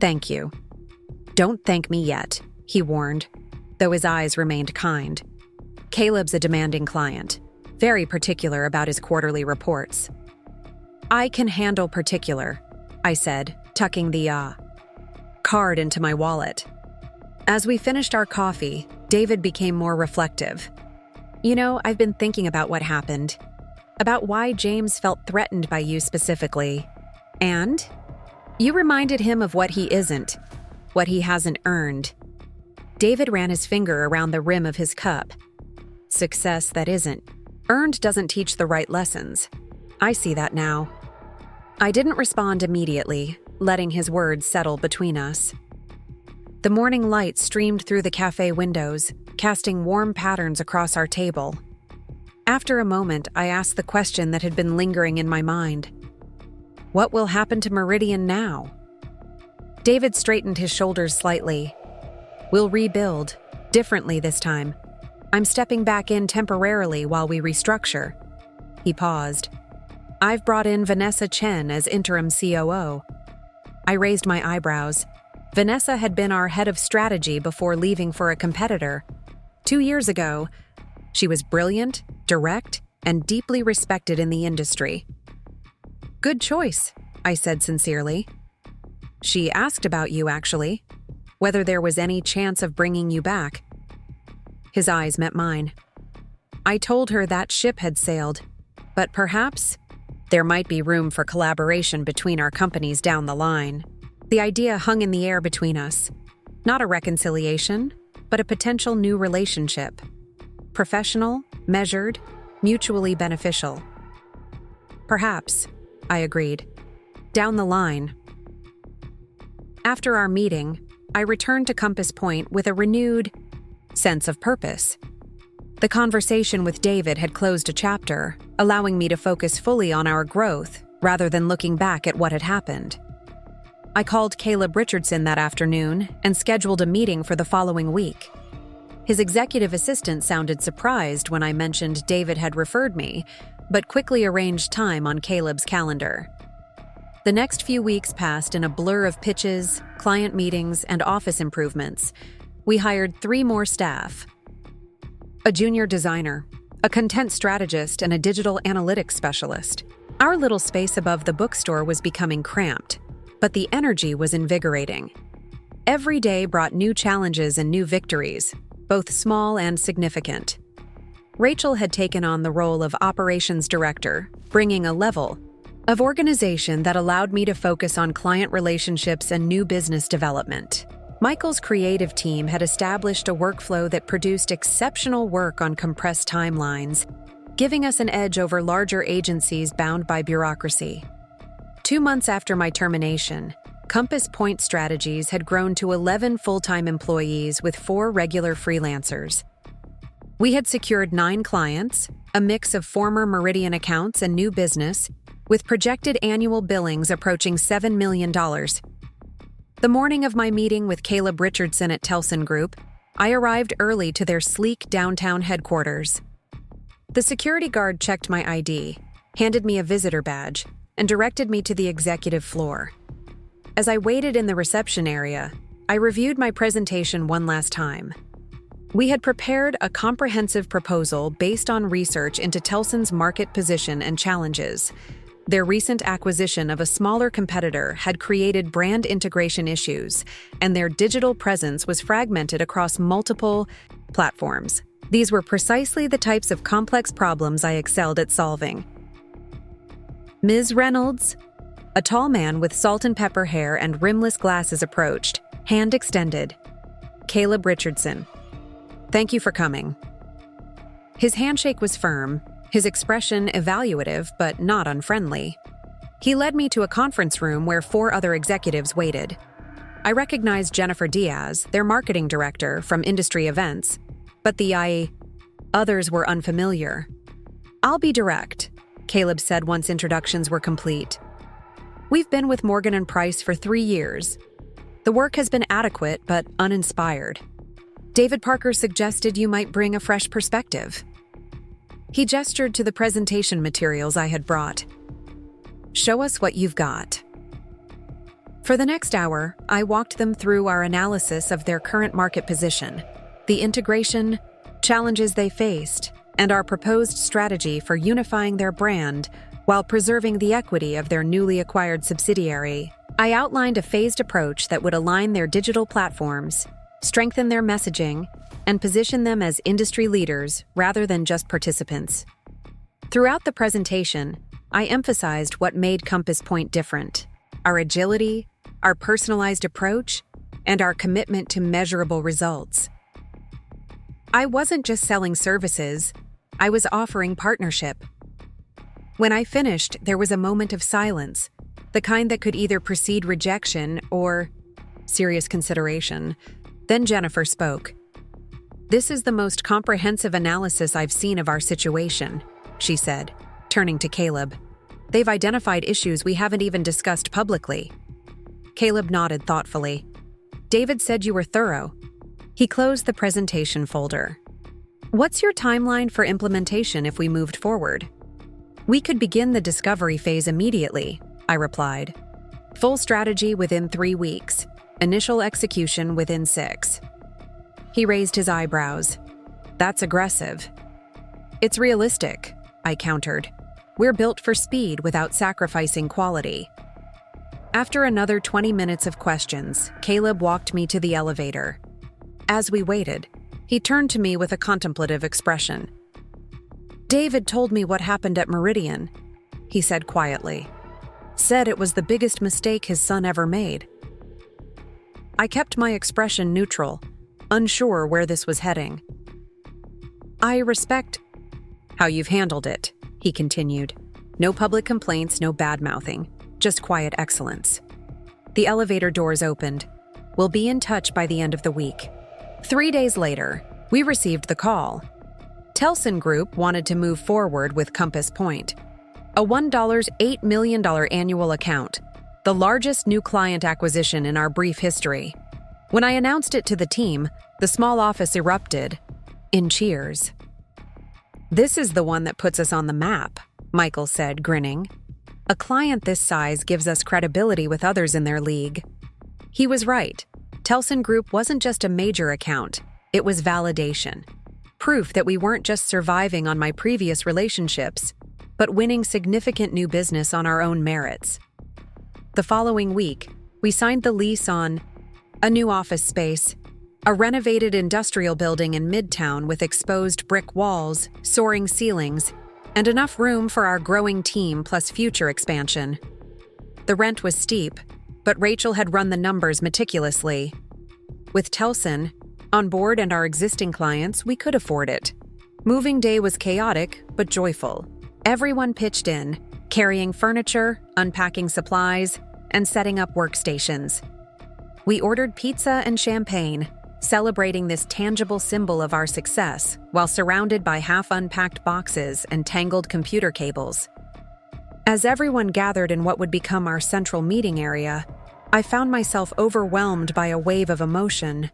Thank you. Don't thank me yet, he warned, though his eyes remained kind. Caleb's a demanding client, very particular about his quarterly reports. I can handle particular, I said, tucking the card into my wallet. As we finished our coffee, David became more reflective. You know, I've been thinking about what happened, about why James felt threatened by you specifically. And you reminded him of what he isn't, what he hasn't earned. David ran his finger around the rim of his cup. Success that isn't Earned doesn't teach the right lessons. I see that now. I didn't respond immediately, letting his words settle between us. The morning light streamed through the cafe windows, casting warm patterns across our table. After a moment, I asked the question that had been lingering in my mind. What will happen to Meridian now? David straightened his shoulders slightly. We'll rebuild, differently this time. I'm stepping back in temporarily while we restructure. He paused. I've brought in Vanessa Chen as interim COO. I raised my eyebrows. Vanessa had been our head of strategy before leaving for a competitor. 2 years ago, she was brilliant, direct, and deeply respected in the industry. Good choice, I said sincerely. She asked about you, actually, whether there was any chance of bringing you back. His eyes met mine. I told her that ship had sailed, but perhaps there might be room for collaboration between our companies down the line. The idea hung in the air between us. Not a reconciliation, but a potential new relationship. Professional, measured, mutually beneficial. Perhaps, I agreed. Down the line. After our meeting, I returned to Compass Point with a renewed sense of purpose. The conversation with David had closed a chapter, allowing me to focus fully on our growth rather than looking back at what had happened. I called Caleb Richardson that afternoon and scheduled a meeting for the following week. His executive assistant sounded surprised when I mentioned David had referred me, but quickly arranged time on Caleb's calendar. The next few weeks passed in a blur of pitches, client meetings, and office improvements. We hired 3 more staff. A junior designer, a content strategist, and a digital analytics specialist. Our little space above the bookstore was becoming cramped, but the energy was invigorating. Every day brought new challenges and new victories, both small and significant. Rachel had taken on the role of operations director, bringing a level of organization that allowed me to focus on client relationships and new business development. Michael's creative team had established a workflow that produced exceptional work on compressed timelines, giving us an edge over larger agencies bound by bureaucracy. 2 months after my termination, Compass Point Strategies had grown to 11 full-time employees with 4 regular freelancers. We had secured 9 clients, a mix of former Meridian accounts and new business, with projected annual billings approaching $7 million. The morning of my meeting with Caleb Richardson at Telson Group, I arrived early to their sleek downtown headquarters. The security guard checked my ID, handed me a visitor badge, and directed me to the executive floor. As I waited in the reception area, I reviewed my presentation one last time. We had prepared a comprehensive proposal based on research into Telson's market position and challenges. Their recent acquisition of a smaller competitor had created brand integration issues, and their digital presence was fragmented across multiple platforms. These were precisely the types of complex problems I excelled at solving. Ms. Reynolds, a tall man with salt and pepper hair and rimless glasses approached, hand extended. Caleb Richardson. Thank you for coming. His handshake was firm, his expression evaluative but not unfriendly. He led me to a conference room where 4 other executives waited. I recognized Jennifer Diaz, their marketing director, from industry events, but the others were unfamiliar. I'll be direct, Caleb said once introductions were complete. We've been with Morgan & Price for 3 years. The work has been adequate but uninspired. David Parker suggested you might bring a fresh perspective. He gestured to the presentation materials I had brought. Show us what you've got. For the next hour, I walked them through our analysis of their current market position, the integration, challenges they faced, and our proposed strategy for unifying their brand while preserving the equity of their newly acquired subsidiary. I outlined a phased approach that would align their digital platforms, strengthen their messaging, and position them as industry leaders rather than just participants. Throughout the presentation, I emphasized what made Compass Point different: our agility, our personalized approach, and our commitment to measurable results. I wasn't just selling services, I was offering partnership. When I finished, there was a moment of silence, the kind that could either precede rejection or serious consideration. Then Jennifer spoke. "This is the most comprehensive analysis I've seen of our situation," she said, turning to Caleb. "They've identified issues we haven't even discussed publicly." Caleb nodded thoughtfully. "David said you were thorough." He closed the presentation folder. "What's your timeline for implementation if we moved forward?" "We could begin the discovery phase immediately," I replied. "Full strategy within 3 weeks. Initial execution within 6. He raised his eyebrows. "That's aggressive." "It's realistic," I countered. "We're built for speed without sacrificing quality." After another 20 minutes of questions, Caleb walked me to the elevator. As we waited, he turned to me with a contemplative expression. "David told me what happened at Meridian," he said quietly. "Said it was the biggest mistake his son ever made." I kept my expression neutral, unsure where this was heading. "I respect how you've handled it," he continued. "No public complaints, no bad-mouthing, just quiet excellence." The elevator doors opened. "We'll be in touch by the end of the week." 3 days later, we received the call. Telson Group wanted to move forward with Compass Point, a $1.8 million annual account, the largest new client acquisition in our brief history. When I announced it to the team, the small office erupted in cheers. "This is the one that puts us on the map," Michael said, grinning. "A client this size gives us credibility with others in their league." He was right. Telson Group wasn't just a major account, it was validation. Proof that we weren't just surviving on my previous relationships, but winning significant new business on our own merits. The following week, we signed the lease on a new office space, a renovated industrial building in Midtown with exposed brick walls, soaring ceilings, and enough room for our growing team plus future expansion. The rent was steep, but Rachel had run the numbers meticulously. With Telson on board and our existing clients, we could afford it. Moving day was chaotic, but joyful. Everyone pitched in, carrying furniture, unpacking supplies, and setting up workstations. We ordered pizza and champagne, celebrating this tangible symbol of our success while surrounded by half-unpacked boxes and tangled computer cables. As everyone gathered in what would become our central meeting area, I found myself overwhelmed by a wave of emotion.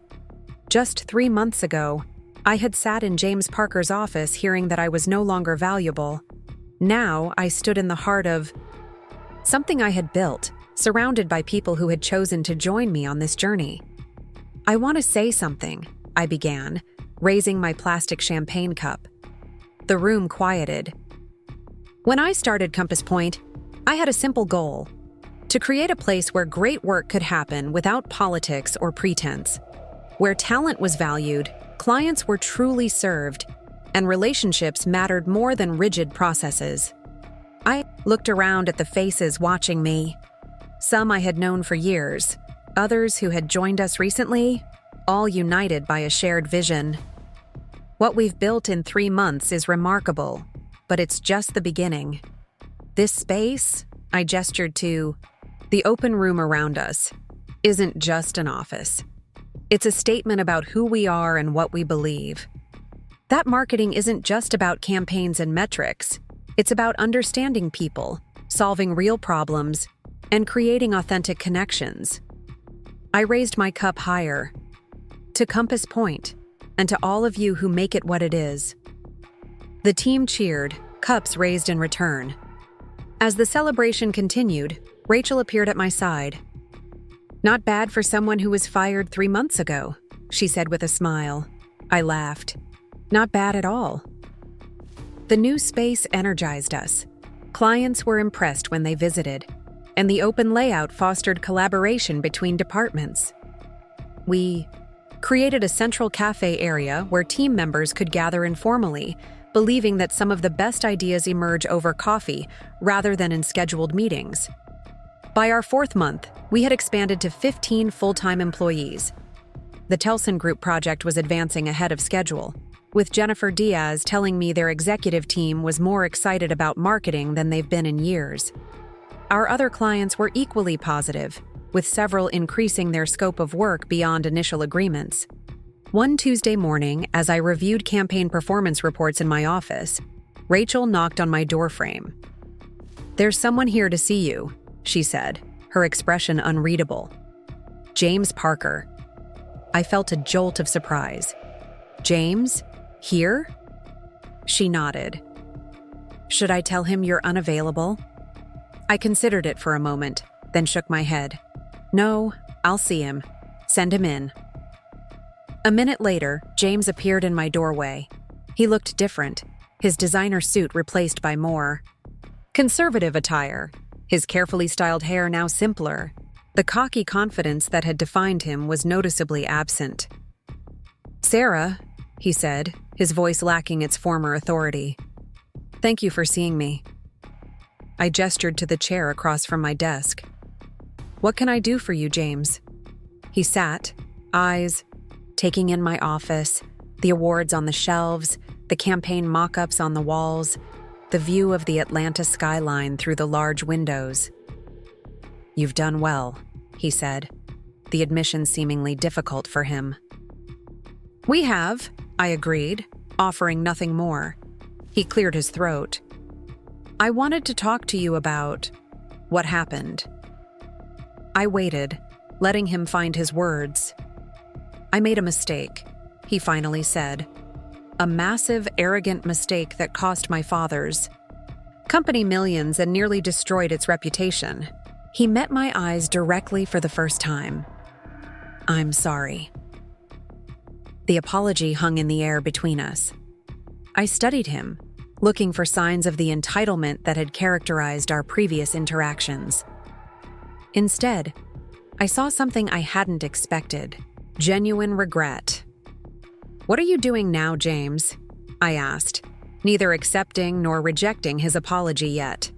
Just 3 months ago, I had sat in James Parker's office hearing that I was no longer valuable. Now I stood in the heart of something I had built, surrounded by people who had chosen to join me on this journey. "I want to say something," I began, raising my plastic champagne cup. The room quieted. When I started Compass Point, I had a simple goal: to create a place where great work could happen without politics or pretense, where talent was valued, clients were truly served, and relationships mattered more than rigid processes. I looked around at the faces watching me. Some I had known for years, others who had joined us recently, all united by a shared vision. What we've built in 3 months is remarkable, but it's just the beginning. This space, I gestured to the open room around us, isn't just an office. It's a statement about who we are and what we believe. That marketing isn't just about campaigns and metrics. It's about understanding people, solving real problems, and creating authentic connections. I raised my cup higher. To Compass Point, and to all of you who make it what it is. The team cheered, cups raised in return. As the celebration continued, Rachel appeared at my side. "Not bad for someone who was fired 3 months ago," she said with a smile. I laughed. "Not bad at all." The new space energized us. Clients were impressed when they visited, and the open layout fostered collaboration between departments. We created a central cafe area where team members could gather informally, believing that some of the best ideas emerge over coffee rather than in scheduled meetings. By our 4th month, we had expanded to 15 full-time employees. The Telson Group project was advancing ahead of schedule. with Jennifer Diaz telling me their executive team was more excited about marketing than they've been in years. Our other clients were equally positive, with several increasing their scope of work beyond initial agreements. One Tuesday morning, as I reviewed campaign performance reports in my office, Rachel knocked on my doorframe. "There's someone here to see you," she said, her expression unreadable. "James Parker." I felt a jolt of surprise. "James? Here?" She nodded. "Should I tell him you're unavailable?" I considered it for a moment, then shook my head. "No, I'll see him. Send him in." A minute later, James appeared in my doorway. He looked different, his designer suit replaced by more conservative attire, his carefully styled hair now simpler. The cocky confidence that had defined him was noticeably absent. "Sarah," he said, his voice lacking its former authority. "Thank you for seeing me." I gestured to the chair across from my desk. "What can I do for you, James?" He sat, eyes taking in my office, the awards on the shelves, the campaign mock-ups on the walls, the view of the Atlanta skyline through the large windows. "You've done well," he said, the admission seemingly difficult for him. "We have," I agreed, offering nothing more. He cleared his throat. "I wanted to talk to you about what happened." I waited, letting him find his words. "I made a mistake," he finally said. "A massive, arrogant mistake that cost my father's company millions and nearly destroyed its reputation." He met my eyes directly for the first time. "I'm sorry." The apology hung in the air between us. I studied him, looking for signs of the entitlement that had characterized our previous interactions. Instead, I saw something I hadn't expected: genuine regret. "What are you doing now, James?" I asked, neither accepting nor rejecting his apology yet.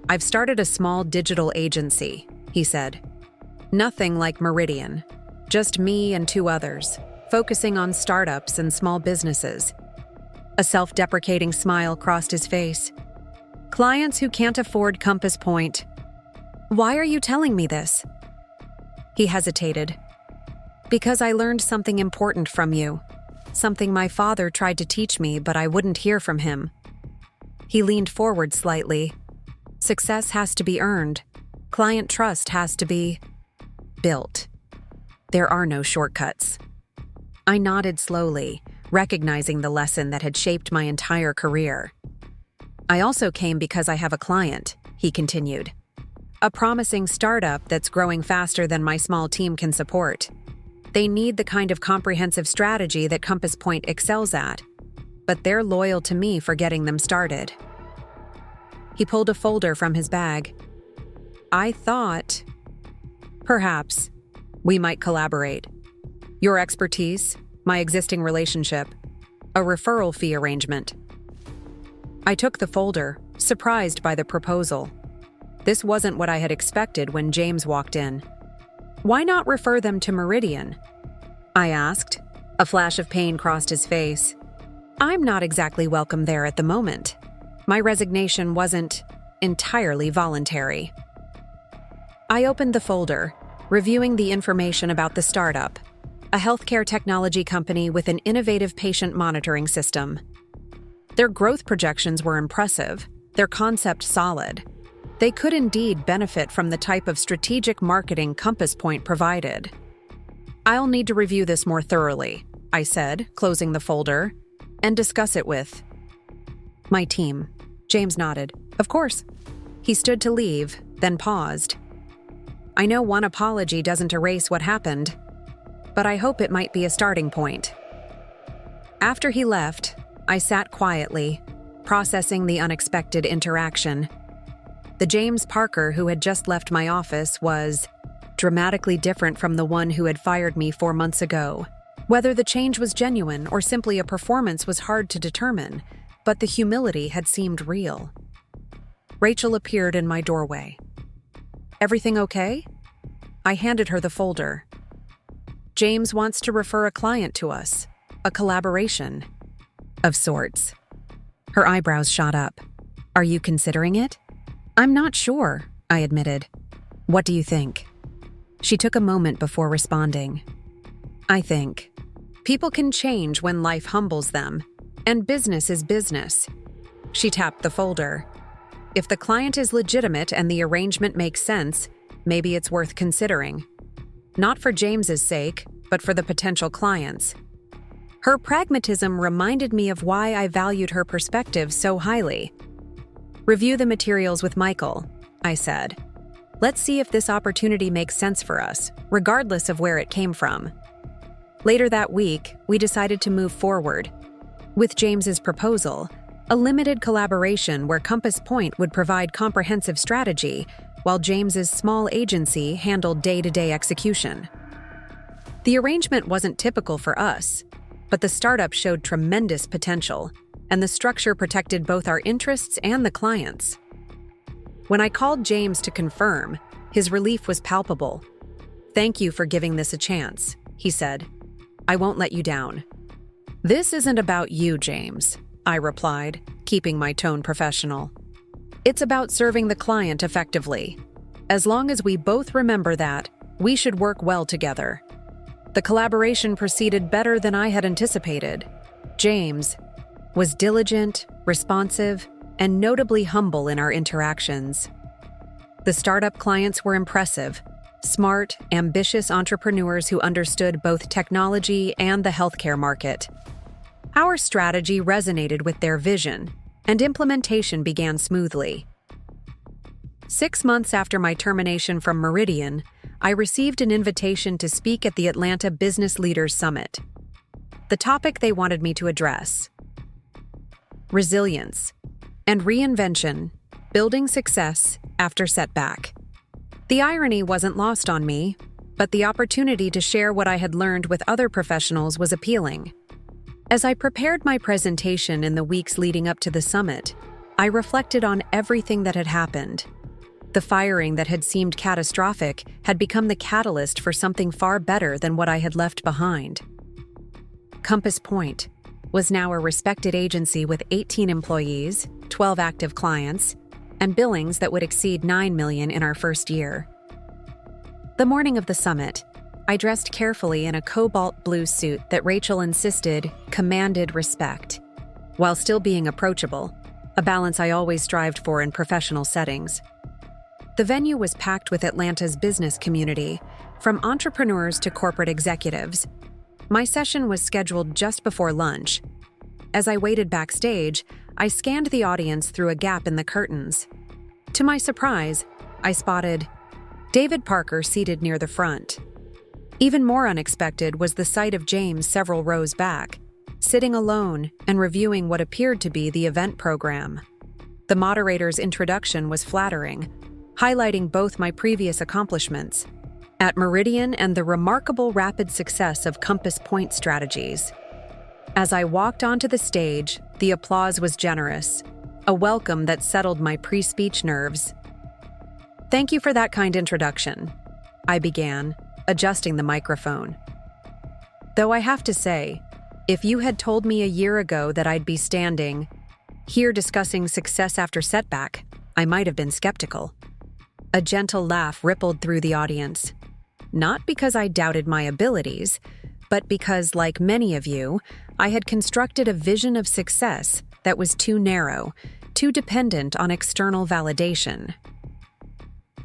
"I've started a small digital agency," he said. "Nothing like Meridian, just me and two others, focusing on startups and small businesses." A self-deprecating smile crossed his face. "Clients who can't afford Compass Point." "Why are you telling me this?" He hesitated. "Because I learned something important from you. Something my father tried to teach me, but I wouldn't hear from him." He leaned forward slightly. "Success has to be earned. Client trust has to be built. There are no shortcuts." I nodded slowly, recognizing the lesson that had shaped my entire career. "I also came because I have a client," he continued. "A promising startup that's growing faster than my small team can support. They need the kind of comprehensive strategy that Compass Point excels at, but they're loyal to me for getting them started." He pulled a folder from his bag. "I thought, perhaps, we might collaborate. Your expertise, my existing relationship, a referral fee arrangement." I took the folder, surprised by the proposal. This wasn't what I had expected when James walked in. "Why not refer them to Meridian?" I asked. A flash of pain crossed his face. "I'm not exactly welcome there at the moment. My resignation wasn't entirely voluntary." I opened the folder, reviewing the information about the startup, a healthcare technology company with an innovative patient monitoring system. Their growth projections were impressive, their concept solid. They could indeed benefit from the type of strategic marketing Compass Point provided. "I'll need to review this more thoroughly," I said, closing the folder, "and discuss it with my team." James nodded. "Of course." He stood to leave, then paused. "I know one apology doesn't erase what happened, but I hope it might be a starting point." After he left, I sat quietly, processing the unexpected interaction. The James Parker who had just left my office was dramatically different from the one who had fired me 4 months ago. Whether the change was genuine or simply a performance was hard to determine, but the humility had seemed real. Rachel appeared in my doorway. "Everything okay?" I handed her the folder. "James wants to refer a client to us, a collaboration. Of sorts. Her eyebrows shot up. Are you considering it? I'm not sure, I admitted. What do you think? She took a moment before responding. I think people can change when life humbles them, and business is business. She tapped the folder. If the client is legitimate and the arrangement makes sense, maybe it's worth considering. Not for James's sake, but for the potential clients. Her pragmatism reminded me of why I valued her perspective so highly. Review the materials with Michael, I said. Let's see if this opportunity makes sense for us, regardless of where it came from. Later that week, we decided to move forward. With James's proposal, a limited collaboration where Compass Point would provide comprehensive strategy, while James's small agency handled day-to-day execution. The arrangement wasn't typical for us, but the startup showed tremendous potential, and the structure protected both our interests and the clients. When I called James to confirm, his relief was palpable. Thank you for giving this a chance, he said. I won't let you down. This isn't about you, James, I replied, keeping my tone professional. It's about serving the client effectively. As long as we both remember that, we should work well together. The collaboration proceeded better than I had anticipated. James was diligent, responsive, and notably humble in our interactions. The startup clients were impressive, smart, ambitious entrepreneurs who understood both technology and the healthcare market. Our strategy resonated with their vision, and implementation began smoothly. 6 months after my termination from Meridian, I received an invitation to speak at the Atlanta Business Leaders Summit. The topic they wanted me to address: resilience and reinvention, building success after setback. The irony wasn't lost on me, but the opportunity to share what I had learned with other professionals was appealing. As I prepared my presentation in the weeks leading up to the summit, I reflected on everything that had happened. The firing that had seemed catastrophic had become the catalyst for something far better than what I had left behind. Compass Point was now a respected agency with 18 employees, 12 active clients, and billings that would exceed $9 million in our first year. The morning of the summit, I dressed carefully in a cobalt blue suit that Rachel insisted commanded respect, while still being approachable, a balance I always strived for in professional settings. The venue was packed with Atlanta's business community, from entrepreneurs to corporate executives. My session was scheduled just before lunch. As I waited backstage, I scanned the audience through a gap in the curtains. To my surprise, I spotted David Parker seated near the front. Even more unexpected was the sight of James several rows back, sitting alone and reviewing what appeared to be the event program. The moderator's introduction was flattering, highlighting both my previous accomplishments at Meridian and the remarkable rapid success of Compass Point strategies. As I walked onto the stage, the applause was generous, a welcome that settled my pre-speech nerves. Thank you for that kind introduction, I began, adjusting the microphone. Though I have to say, if you had told me a year ago that I'd be standing here discussing success after setback, I might have been skeptical. A gentle laugh rippled through the audience. Not because I doubted my abilities, but because, like many of you, I had constructed a vision of success that was too narrow, too dependent on external validation.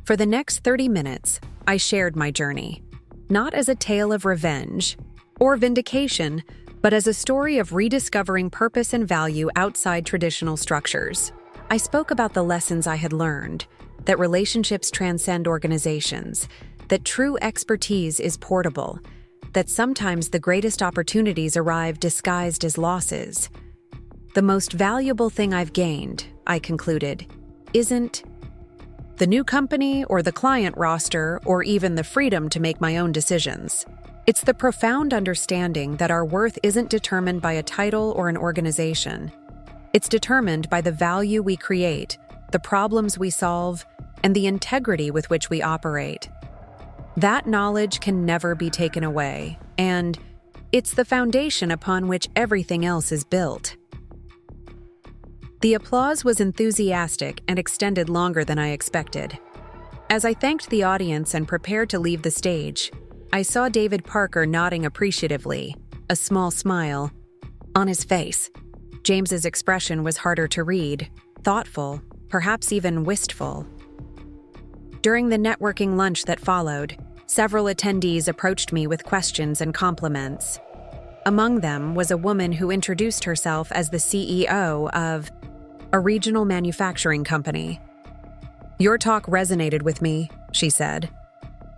For the next 30 minutes, I shared my journey, not as a tale of revenge or vindication, but as a story of rediscovering purpose and value outside traditional structures. I spoke about the lessons I had learned, that relationships transcend organizations, that true expertise is portable, that sometimes the greatest opportunities arrive disguised as losses. The most valuable thing I've gained, I concluded, isn't the new company or the client roster or even the freedom to make my own decisions. It's the profound understanding that our worth isn't determined by a title or an organization. It's determined by the value we create, the problems we solve, and the integrity with which we operate. That knowledge can never be taken away, and It's the foundation upon which everything else is built." The applause was enthusiastic and extended longer than I expected. As I thanked the audience and prepared to leave the stage, I saw David Parker nodding appreciatively, a small smile on his face. James's expression was harder to read, thoughtful, perhaps even wistful. During the networking lunch that followed, several attendees approached me with questions and compliments. Among them was a woman who introduced herself as the CEO of a regional manufacturing company. "Your talk resonated with me," she said.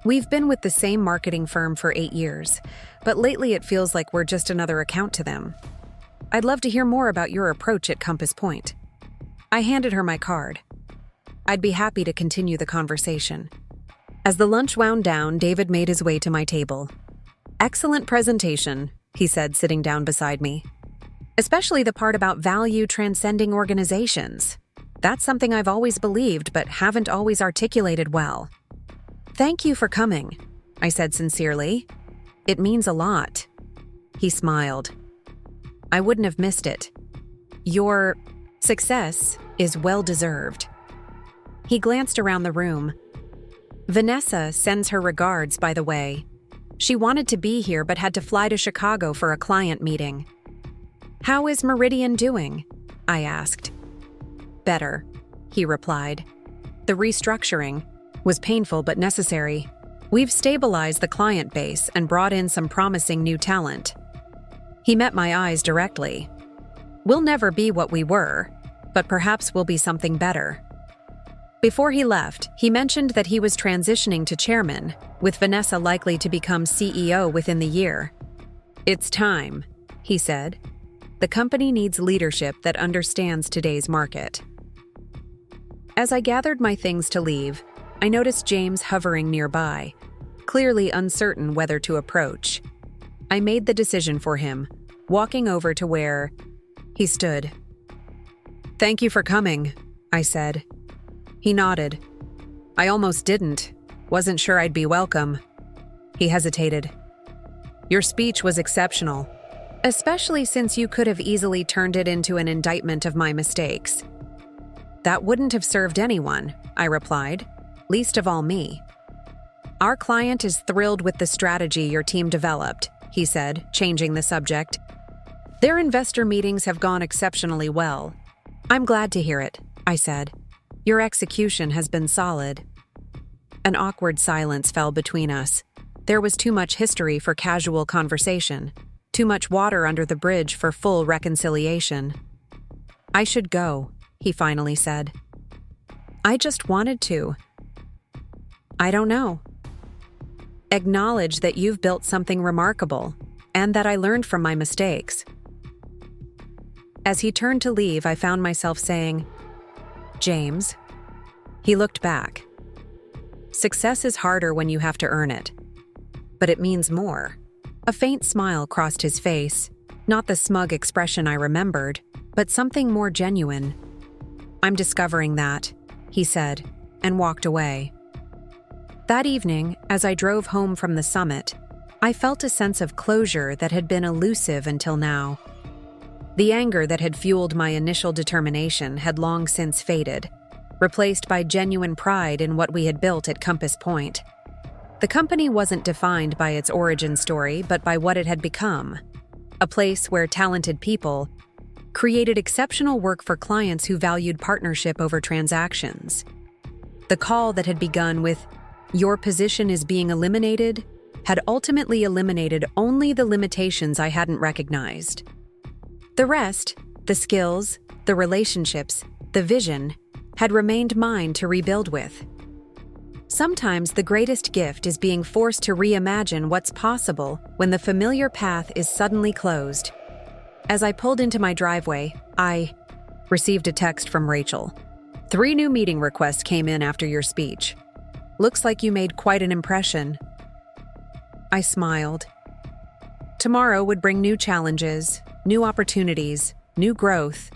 "We've been with the same marketing firm for 8 years, but lately it feels like we're just another account to them. I'd love to hear more about your approach at Compass Point." I handed her my card. I'd be happy to continue the conversation. As the lunch wound down, David made his way to my table. "Excellent presentation," he said, sitting down beside me. "Especially the part about value transcending organizations. That's something I've always believed but haven't always articulated well." "Thank you for coming," I said sincerely. "It means a lot." He smiled. "I wouldn't have missed it. Your success is well-deserved." He glanced around the room. "Vanessa sends her regards, by the way. She wanted to be here but had to fly to Chicago for a client meeting." "How is Meridian doing?" I asked. "Better," he replied. "The restructuring was painful but necessary. We've stabilized the client base and brought in some promising new talent." He met my eyes directly. "We'll never be what we were, but perhaps we'll be something better." Before he left, he mentioned that he was transitioning to chairman, with Vanessa likely to become CEO within the year. "It's time," he said. "The company needs leadership that understands today's market." As I gathered my things to leave, I noticed James hovering nearby, clearly uncertain whether to approach. I made the decision for him, walking over to where he stood. "Thank you for coming," I said. He nodded. "I almost didn't. Wasn't sure I'd be welcome." He hesitated. "Your speech was exceptional, especially since you could have easily turned it into an indictment of my mistakes." "That wouldn't have served anyone," I replied, "least of all me." "Our client is thrilled with the strategy your team developed," he said, changing the subject. "Their investor meetings have gone exceptionally well." "I'm glad to hear it," I said. "Your execution has been solid." An awkward silence fell between us. There was too much history for casual conversation, too much water under the bridge for full reconciliation. "I should go," he finally said. "I just wanted to." "I don't know." "Acknowledge that you've built something remarkable, and that I learned from my mistakes." As he turned to leave, I found myself saying, "James." He looked back. "Success is harder when you have to earn it. But it means more." A faint smile crossed his face, not the smug expression I remembered, but something more genuine. "I'm discovering that," he said, and walked away. That evening, as I drove home from the summit, I felt a sense of closure that had been elusive until now. The anger that had fueled my initial determination had long since faded, replaced by genuine pride in what we had built at Compass Point. The company wasn't defined by its origin story, but by what it had become. A place where talented people created exceptional work for clients who valued partnership over transactions. The call that had begun with, "Your position is being eliminated," had ultimately eliminated only the limitations I hadn't recognized. The rest, the skills, the relationships, the vision, had remained mine to rebuild with. Sometimes the greatest gift is being forced to reimagine what's possible when the familiar path is suddenly closed. As I pulled into my driveway, I received a text from Rachel. 3 new meeting requests came in after your speech. Looks like you made quite an impression." I smiled. Tomorrow would bring new challenges, new opportunities, new growth.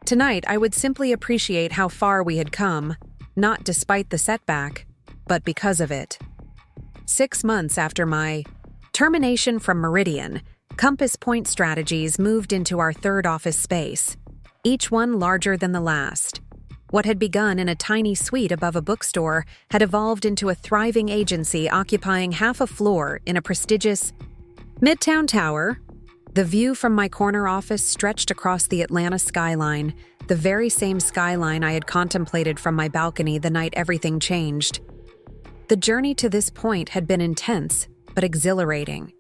Tonight, I would simply appreciate how far we had come, not despite the setback, but because of it. 6 months after my Termination from Meridian, Compass Point Strategies moved into our third office space, each one larger than the last. What had begun in a tiny suite above a bookstore had evolved into a thriving agency occupying half a floor in a prestigious Midtown Tower. The view from my corner office stretched across the Atlanta skyline, the very same skyline I had contemplated from my balcony the night everything changed. The journey to this point had been intense, but exhilarating.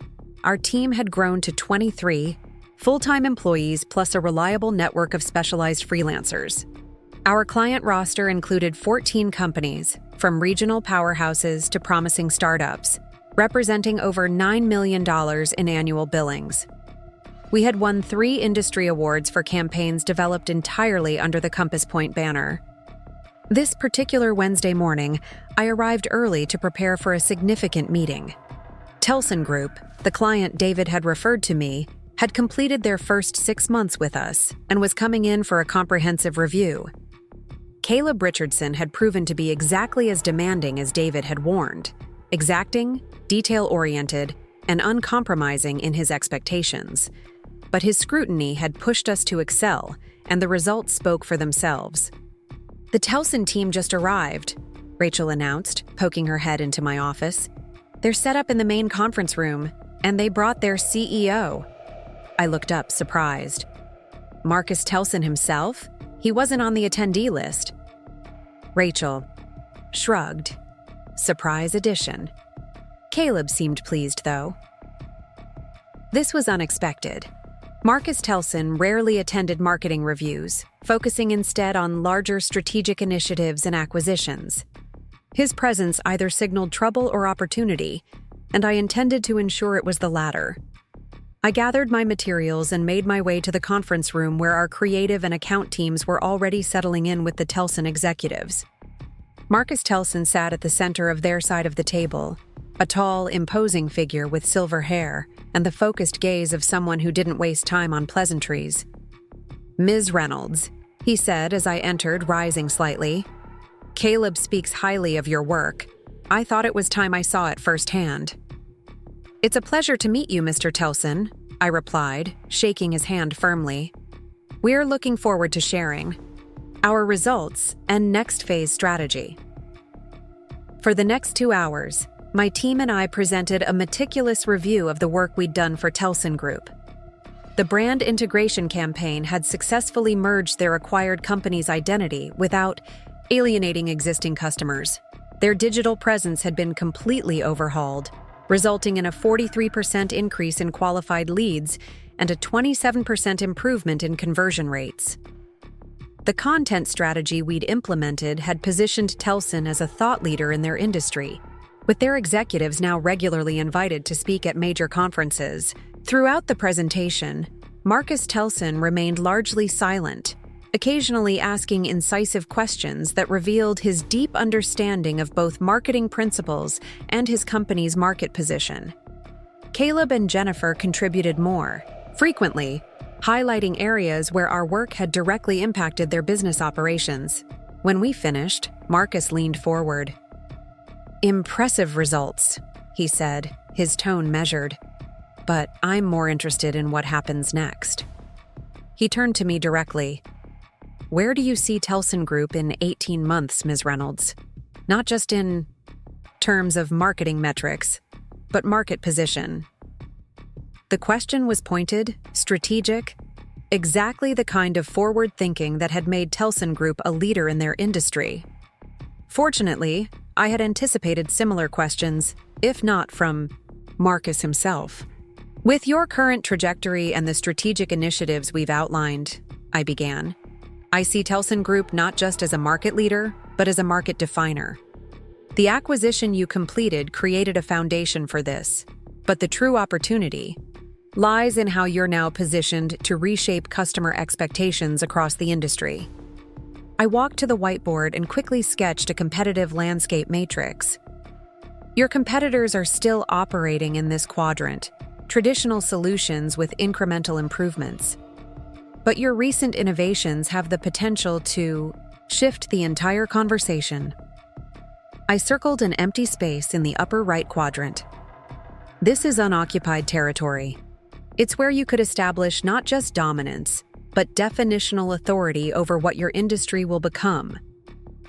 Our team had grown to 23 full-time employees plus a reliable network of specialized freelancers. Our client roster included 14 companies, from regional powerhouses to promising startups, representing over $9 million in annual billings. We had won 3 industry awards for campaigns developed entirely under the Compass Point banner. This particular Wednesday morning, I arrived early to prepare for a significant meeting. Telson Group, the client David had referred to me, had completed their first 6 months with us and was coming in for a comprehensive review. Caleb Richardson had proven to be exactly as demanding as David had warned, exacting, detail-oriented, and uncompromising in his expectations. But his scrutiny had pushed us to excel, and the results spoke for themselves. "The Telson team just arrived," Rachel announced, poking her head into my office. "They're set up in the main conference room, and they brought their CEO." I looked up, surprised. Marcus Telson himself? He wasn't on the attendee list. Rachel shrugged. Surprise addition. Caleb seemed pleased, though. This was unexpected. Marcus Telson rarely attended marketing reviews, focusing instead on larger strategic initiatives and acquisitions. His presence either signaled trouble or opportunity, and I intended to ensure it was the latter. I gathered my materials and made my way to the conference room where our creative and account teams were already settling in with the Telson executives. Marcus Telson sat at the center of their side of the table, a tall, imposing figure with silver hair and the focused gaze of someone who didn't waste time on pleasantries. "Ms. Reynolds," he said as I entered, rising slightly. "Caleb speaks highly of your work. I thought it was time I saw it firsthand." "It's a pleasure to meet you, Mr. Telson," I replied, shaking his hand firmly. "We're looking forward to sharing our results and next phase strategy." For the next 2 hours, my team and I presented a meticulous review of the work we'd done for Telson Group. The brand integration campaign had successfully merged their acquired company's identity without alienating existing customers. Their digital presence had been completely overhauled, resulting in a 43% increase in qualified leads and a 27% improvement in conversion rates. The content strategy we'd implemented had positioned Telson as a thought leader in their industry, with their executives now regularly invited to speak at major conferences. Throughout the presentation, Marcus Telson remained largely silent, occasionally asking incisive questions that revealed his deep understanding of both marketing principles and his company's market position. Caleb and Jennifer contributed more, frequently highlighting areas where our work had directly impacted their business operations. When we finished, Marcus leaned forward. "Impressive results," he said, his tone measured. "But I'm more interested in what happens next." He turned to me directly. "Where do you see Telson Group in 18 months, Ms. Reynolds? Not just in terms of marketing metrics, but market position." The question was pointed, strategic, exactly the kind of forward thinking that had made Telson Group a leader in their industry. Fortunately, I had anticipated similar questions, if not from Marcus himself. "With your current trajectory and the strategic initiatives we've outlined," I began, "I see Telson Group not just as a market leader, but as a market definer. The acquisition you completed created a foundation for this, but the true opportunity lies in how you're now positioned to reshape customer expectations across the industry." I walked to the whiteboard and quickly sketched a competitive landscape matrix. "Your competitors are still operating in this quadrant, traditional solutions with incremental improvements. But your recent innovations have the potential to shift the entire conversation." I circled an empty space in the upper right quadrant. This is unoccupied territory. It's where you could establish not just dominance, but definitional authority over what your industry will become.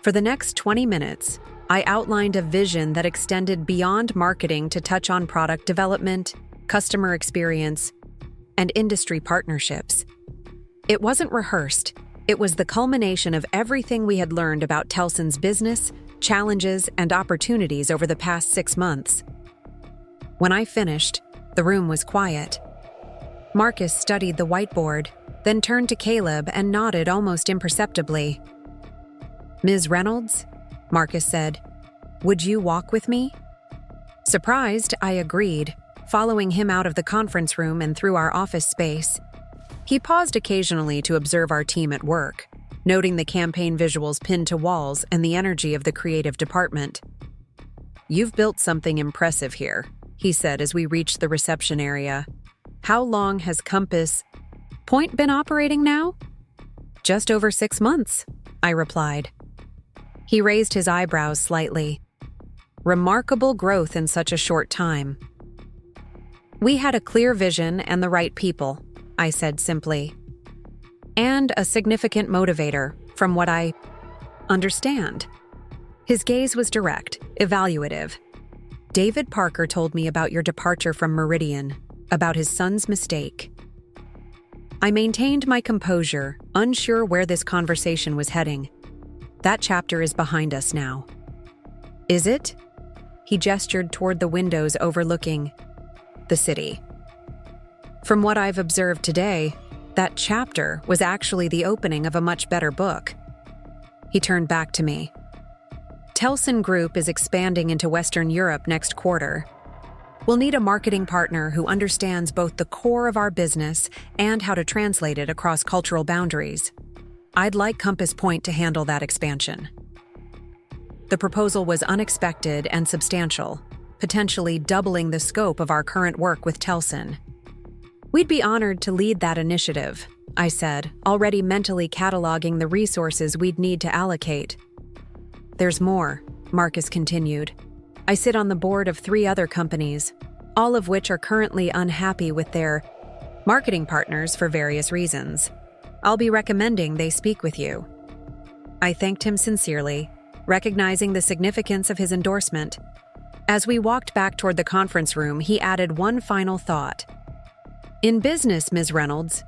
For the next 20 minutes, I outlined a vision that extended beyond marketing to touch on product development, customer experience, and industry partnerships. It wasn't rehearsed. It was the culmination of everything we had learned about Telson's business, challenges, and opportunities over the past 6 months. When I finished, the room was quiet. Marcus studied the whiteboard, then turned to Caleb and nodded almost imperceptibly. "Ms. Reynolds," Marcus said, "would you walk with me?" Surprised, I agreed, following him out of the conference room and through our office space. He paused occasionally to observe our team at work, noting the campaign visuals pinned to walls and the energy of the creative department. "You've built something impressive here," he said as we reached the reception area. "How long has Compass Point been operating now?" "Just over 6 months," I replied. He raised his eyebrows slightly. "Remarkable growth in such a short time." "We had a clear vision and the right people," I said simply. "And a significant motivator, from what I understand." His gaze was direct, evaluative. "David Parker told me about your departure from Meridian, about his son's mistake." I maintained my composure, unsure where this conversation was heading. That chapter is behind us now. "Is it?" He gestured toward the windows overlooking the city. "From what I've observed today, that chapter was actually the opening of a much better book." He turned back to me. "Telson Group is expanding into Western Europe next quarter. We'll need a marketing partner who understands both the core of our business and how to translate it across cultural boundaries. I'd like Compass Point to handle that expansion." The proposal was unexpected and substantial, potentially doubling the scope of our current work with Telson. "We'd be honored to lead that initiative," I said, already mentally cataloging the resources we'd need to allocate. "There's more," Marcus continued. "I sit on the board of 3 other companies, all of which are currently unhappy with their marketing partners for various reasons. I'll be recommending they speak with you." I thanked him sincerely, recognizing the significance of his endorsement. As we walked back toward the conference room, he added one final thought. "In business, Ms. Reynolds,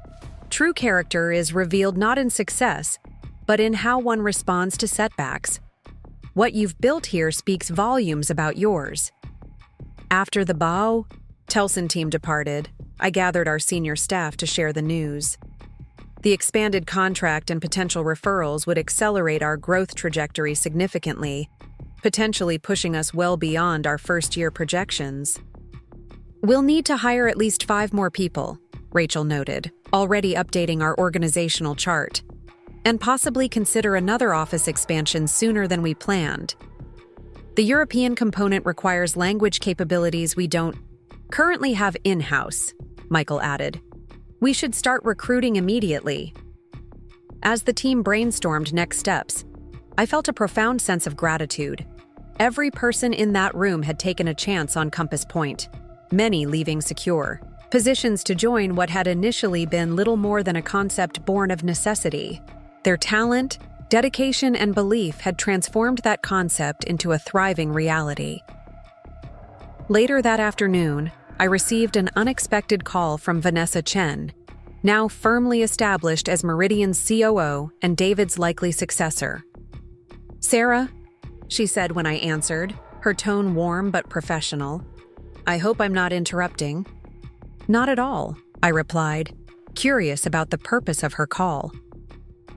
true character is revealed not in success, but in how one responds to setbacks. What you've built here speaks volumes about yours." After the bow, Telson team departed, I gathered our senior staff to share the news. The expanded contract and potential referrals would accelerate our growth trajectory significantly, potentially pushing us well beyond our first-year projections. "We'll need to hire at least 5 more people," Rachel noted, already updating our organizational chart, "and possibly consider another office expansion sooner than we planned. The European component requires language capabilities we don't currently have in-house," Michael added. "We should start recruiting immediately." As the team brainstormed next steps, I felt a profound sense of gratitude. Every person in that room had taken a chance on Compass Point, many leaving secure positions to join what had initially been little more than a concept born of necessity. Their talent, dedication, and belief had transformed that concept into a thriving reality. Later that afternoon, I received an unexpected call from Vanessa Chen, now firmly established as Meridian's COO and David's likely successor. "Sarah," she said when I answered, her tone warm but professional. "I hope I'm not interrupting." "Not at all," I replied, curious about the purpose of her call.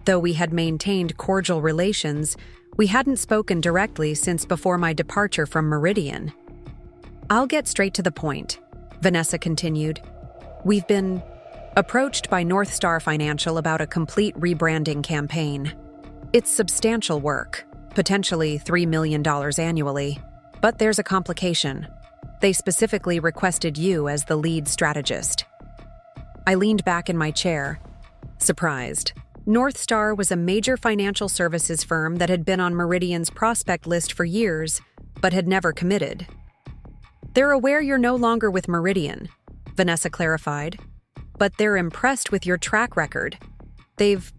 Though we had maintained cordial relations, we hadn't spoken directly since before my departure from Meridian. "I'll get straight to the point," Vanessa continued. "We've been approached by North Star Financial about a complete rebranding campaign. It's substantial work, potentially $3 million annually, but there's a complication. They specifically requested you as the lead strategist." I leaned back in my chair, surprised. North Star was a major financial services firm that had been on Meridian's prospect list for years, but had never committed. They're aware you're no longer with Meridian, Vanessa clarified, but they're impressed with your track record. They've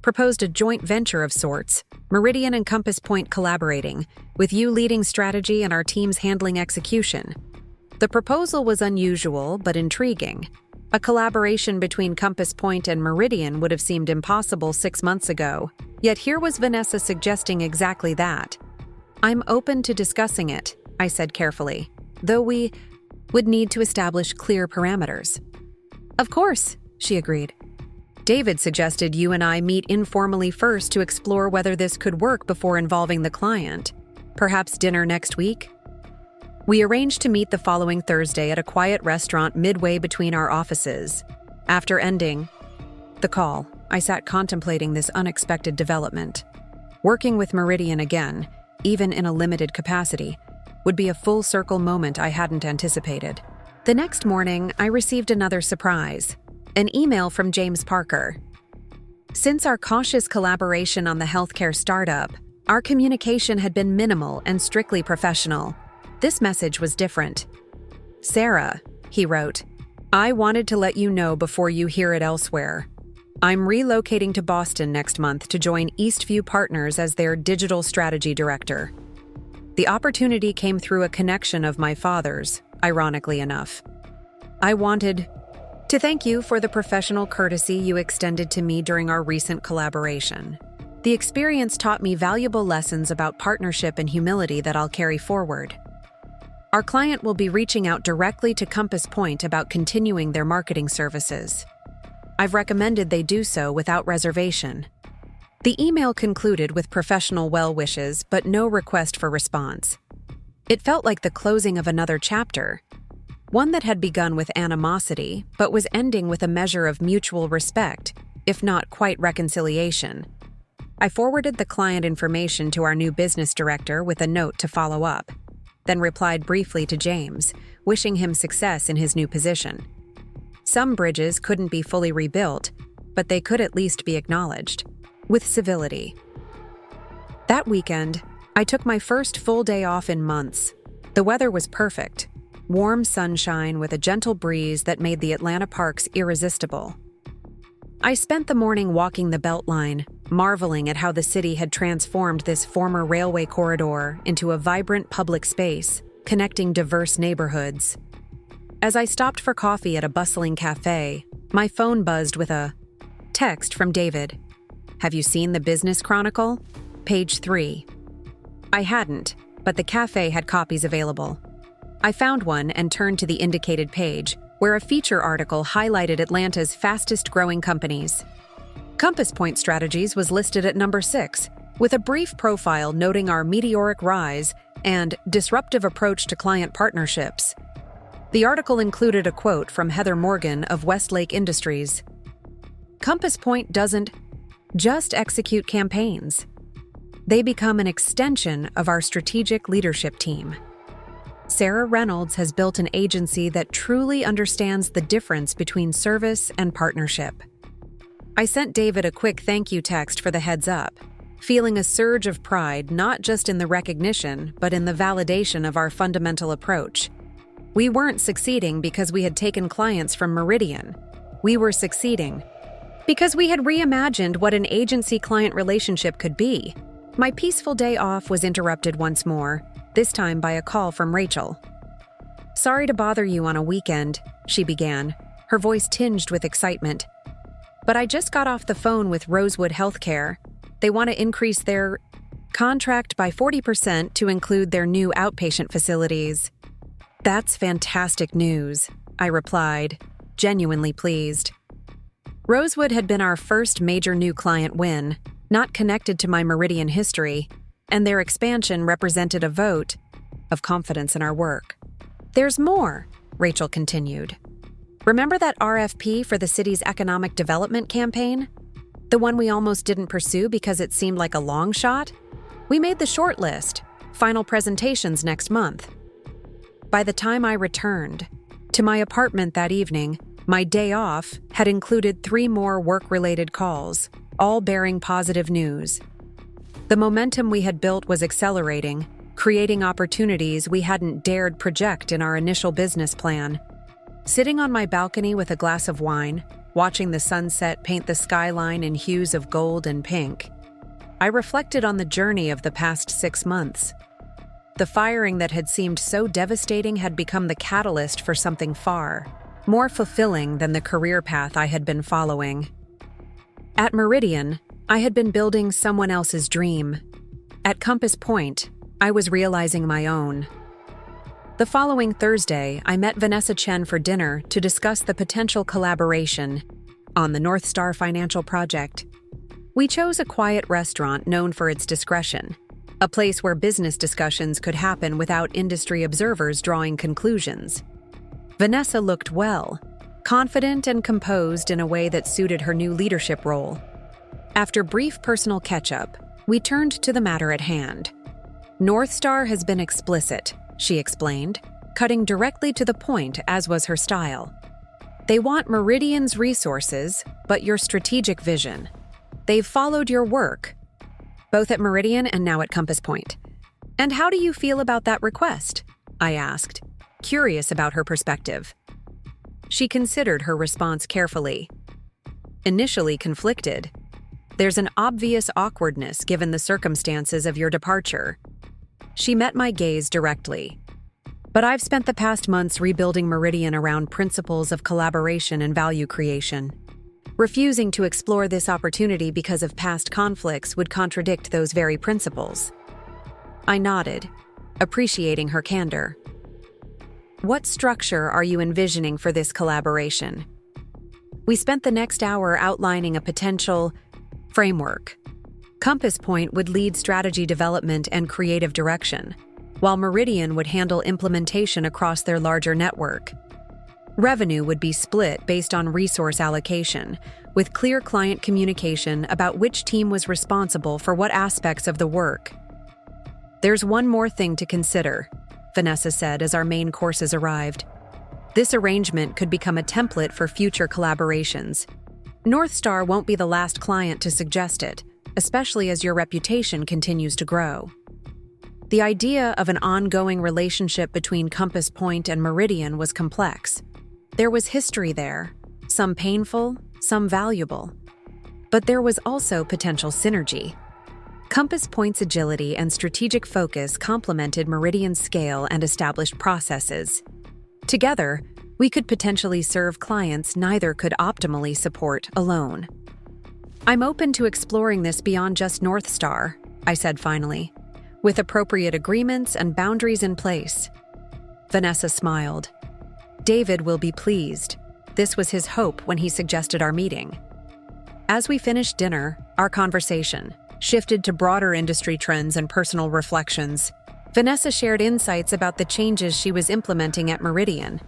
proposed a joint venture of sorts, Meridian and Compass Point collaborating, with you leading strategy and our teams handling execution. The proposal was unusual but intriguing. A collaboration between Compass Point and Meridian would have seemed impossible 6 months ago, yet here was Vanessa suggesting exactly that. I'm open to discussing it, I said carefully, though we would need to establish clear parameters. Of course, she agreed. David suggested you and I meet informally first to explore whether this could work before involving the client. Perhaps dinner next week? We arranged to meet the following Thursday at a quiet restaurant midway between our offices. After ending the call, I sat contemplating this unexpected development. Working with Meridian again, even in a limited capacity, would be a full-circle moment I hadn't anticipated. The next morning, I received another surprise, an email from James Parker. Since our cautious collaboration on the healthcare startup, our communication had been minimal and strictly professional. This message was different. Sarah, he wrote, I wanted to let you know before you hear it elsewhere. I'm relocating to Boston next month to join Eastview Partners as their digital strategy director. The opportunity came through a connection of my father's, ironically enough. I wanted to thank you for the professional courtesy you extended to me during our recent collaboration. The experience taught me valuable lessons about partnership and humility that I'll carry forward. Our client will be reaching out directly to Compass Point about continuing their marketing services. I've recommended they do so without reservation. The email concluded with professional well wishes, but no request for response. It felt like the closing of another chapter, one that had begun with animosity, but was ending with a measure of mutual respect, if not quite reconciliation. I forwarded the client information to our new business director with a note to follow up, then replied briefly to James, wishing him success in his new position. Some bridges couldn't be fully rebuilt, but they could at least be acknowledged, with civility. That weekend, I took my first full day off in months. The weather was perfect, warm sunshine with a gentle breeze that made the Atlanta parks irresistible. I spent the morning walking the Beltline, marveling at how the city had transformed this former railway corridor into a vibrant public space, connecting diverse neighborhoods. As I stopped for coffee at a bustling café, my phone buzzed with a text from David. Have you seen the Business Chronicle? Page 3. I hadn't, but the cafe had copies available. I found one and turned to the indicated page, where a feature article highlighted Atlanta's fastest-growing companies. Compass Point Strategies was listed at number 6, with a brief profile noting our meteoric rise and disruptive approach to client partnerships. The article included a quote from Heather Morgan of Westlake Industries. Compass Point doesn't just execute campaigns. They become an extension of our strategic leadership team. Sarah Reynolds has built an agency that truly understands the difference between service and partnership. I sent David a quick thank you text for the heads up, feeling a surge of pride not just in the recognition, but in the validation of our fundamental approach. We weren't succeeding because we had taken clients from Meridian. We were succeeding because we had reimagined what an agency-client relationship could be. My peaceful day off was interrupted once more, this time by a call from Rachel. Sorry to bother you on a weekend, she began, her voice tinged with excitement. But I just got off the phone with Rosewood Healthcare. They want to increase their contract by 40% to include their new outpatient facilities. That's fantastic news, I replied, genuinely pleased. Rosewood had been our first major new client win, not connected to my Meridian history, and their expansion represented a vote of confidence in our work. There's more, Rachel continued. Remember that RFP for the city's economic development campaign? The one we almost didn't pursue because it seemed like a long shot? We made the short list, final presentations next month. By the time I returned to my apartment that evening, my day off had included 3 more work-related calls, all bearing positive news. The momentum we had built was accelerating, creating opportunities we hadn't dared project in our initial business plan. Sitting on my balcony with a glass of wine, watching the sunset paint the skyline in hues of gold and pink, I reflected on the journey of the past 6 months. The firing that had seemed so devastating had become the catalyst for something far more fulfilling than the career path I had been following. At Meridian, I had been building someone else's dream. At Compass Point, I was realizing my own. The following Thursday, I met Vanessa Chen for dinner to discuss the potential collaboration on the North Star Financial Project. We chose a quiet restaurant known for its discretion, a place where business discussions could happen without industry observers drawing conclusions. Vanessa looked well, confident and composed in a way that suited her new leadership role. After brief personal catch-up, we turned to the matter at hand. North Star has been explicit, she explained, cutting directly to the point as was her style. They want Meridian's resources, but your strategic vision. They've followed your work, both at Meridian and now at Compass Point. And how do you feel about that request? I asked, curious about her perspective. She considered her response carefully. Initially conflicted. There's an obvious awkwardness given the circumstances of your departure. She met my gaze directly. But I've spent the past months rebuilding Meridian around principles of collaboration and value creation. Refusing to explore this opportunity because of past conflicts would contradict those very principles. I nodded, appreciating her candor. What structure are you envisioning for this collaboration? We spent the next hour outlining a potential framework. Compass Point would lead strategy development and creative direction, while Meridian would handle implementation across their larger network. Revenue would be split based on resource allocation, with clear client communication about which team was responsible for what aspects of the work. There's one more thing to consider, Vanessa said as our main courses arrived. This arrangement could become a template for future collaborations. North Star won't be the last client to suggest it, especially as your reputation continues to grow. The idea of an ongoing relationship between Compass Point and Meridian was complex. There was history there, some painful, some valuable. But there was also potential synergy. Compass Point's agility and strategic focus complemented Meridian's scale and established processes. Together, we could potentially serve clients neither could optimally support alone. I'm open to exploring this beyond just North Star, I said finally, with appropriate agreements and boundaries in place. Vanessa smiled. David will be pleased. This was his hope when he suggested our meeting. As we finished dinner, our conversation shifted to broader industry trends and personal reflections. Vanessa shared insights about the changes she was implementing at Meridian.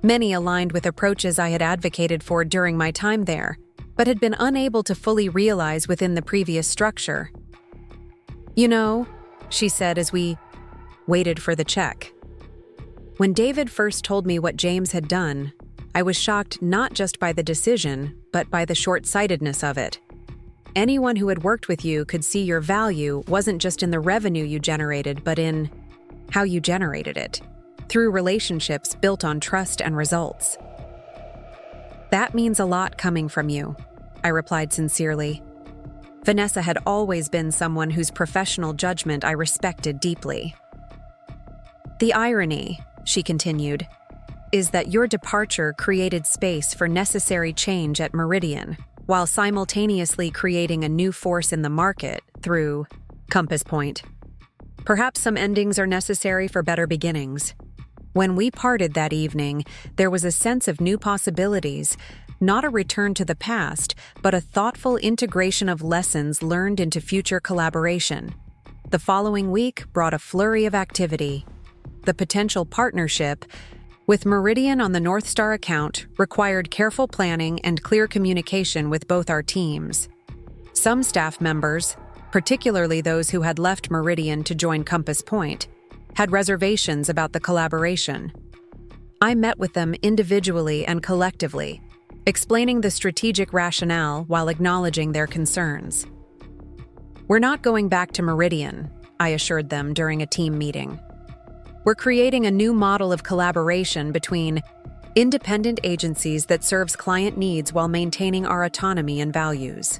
Many aligned with approaches I had advocated for during my time there, but had been unable to fully realize within the previous structure. You know, she said as we waited for the check. When David first told me what James had done, I was shocked not just by the decision, but by the short-sightedness of it. Anyone who had worked with you could see your value wasn't just in the revenue you generated, but in how you generated it, through relationships built on trust and results. That means a lot coming from you, I replied sincerely. Vanessa had always been someone whose professional judgment I respected deeply. The irony, she continued, is that your departure created space for necessary change at Meridian, while simultaneously creating a new force in the market through Compass Point. Perhaps some endings are necessary for better beginnings. When we parted that evening, there was a sense of new possibilities, not a return to the past, but a thoughtful integration of lessons learned into future collaboration. The following week brought a flurry of activity. The potential partnership with Meridian on the North Star account required careful planning and clear communication with both our teams. Some staff members, particularly those who had left Meridian to join Compass Point, had reservations about the collaboration. I met with them individually and collectively, explaining the strategic rationale while acknowledging their concerns. We're not going back to Meridian, I assured them during a team meeting. We're creating a new model of collaboration between independent agencies that serves client needs while maintaining our autonomy and values.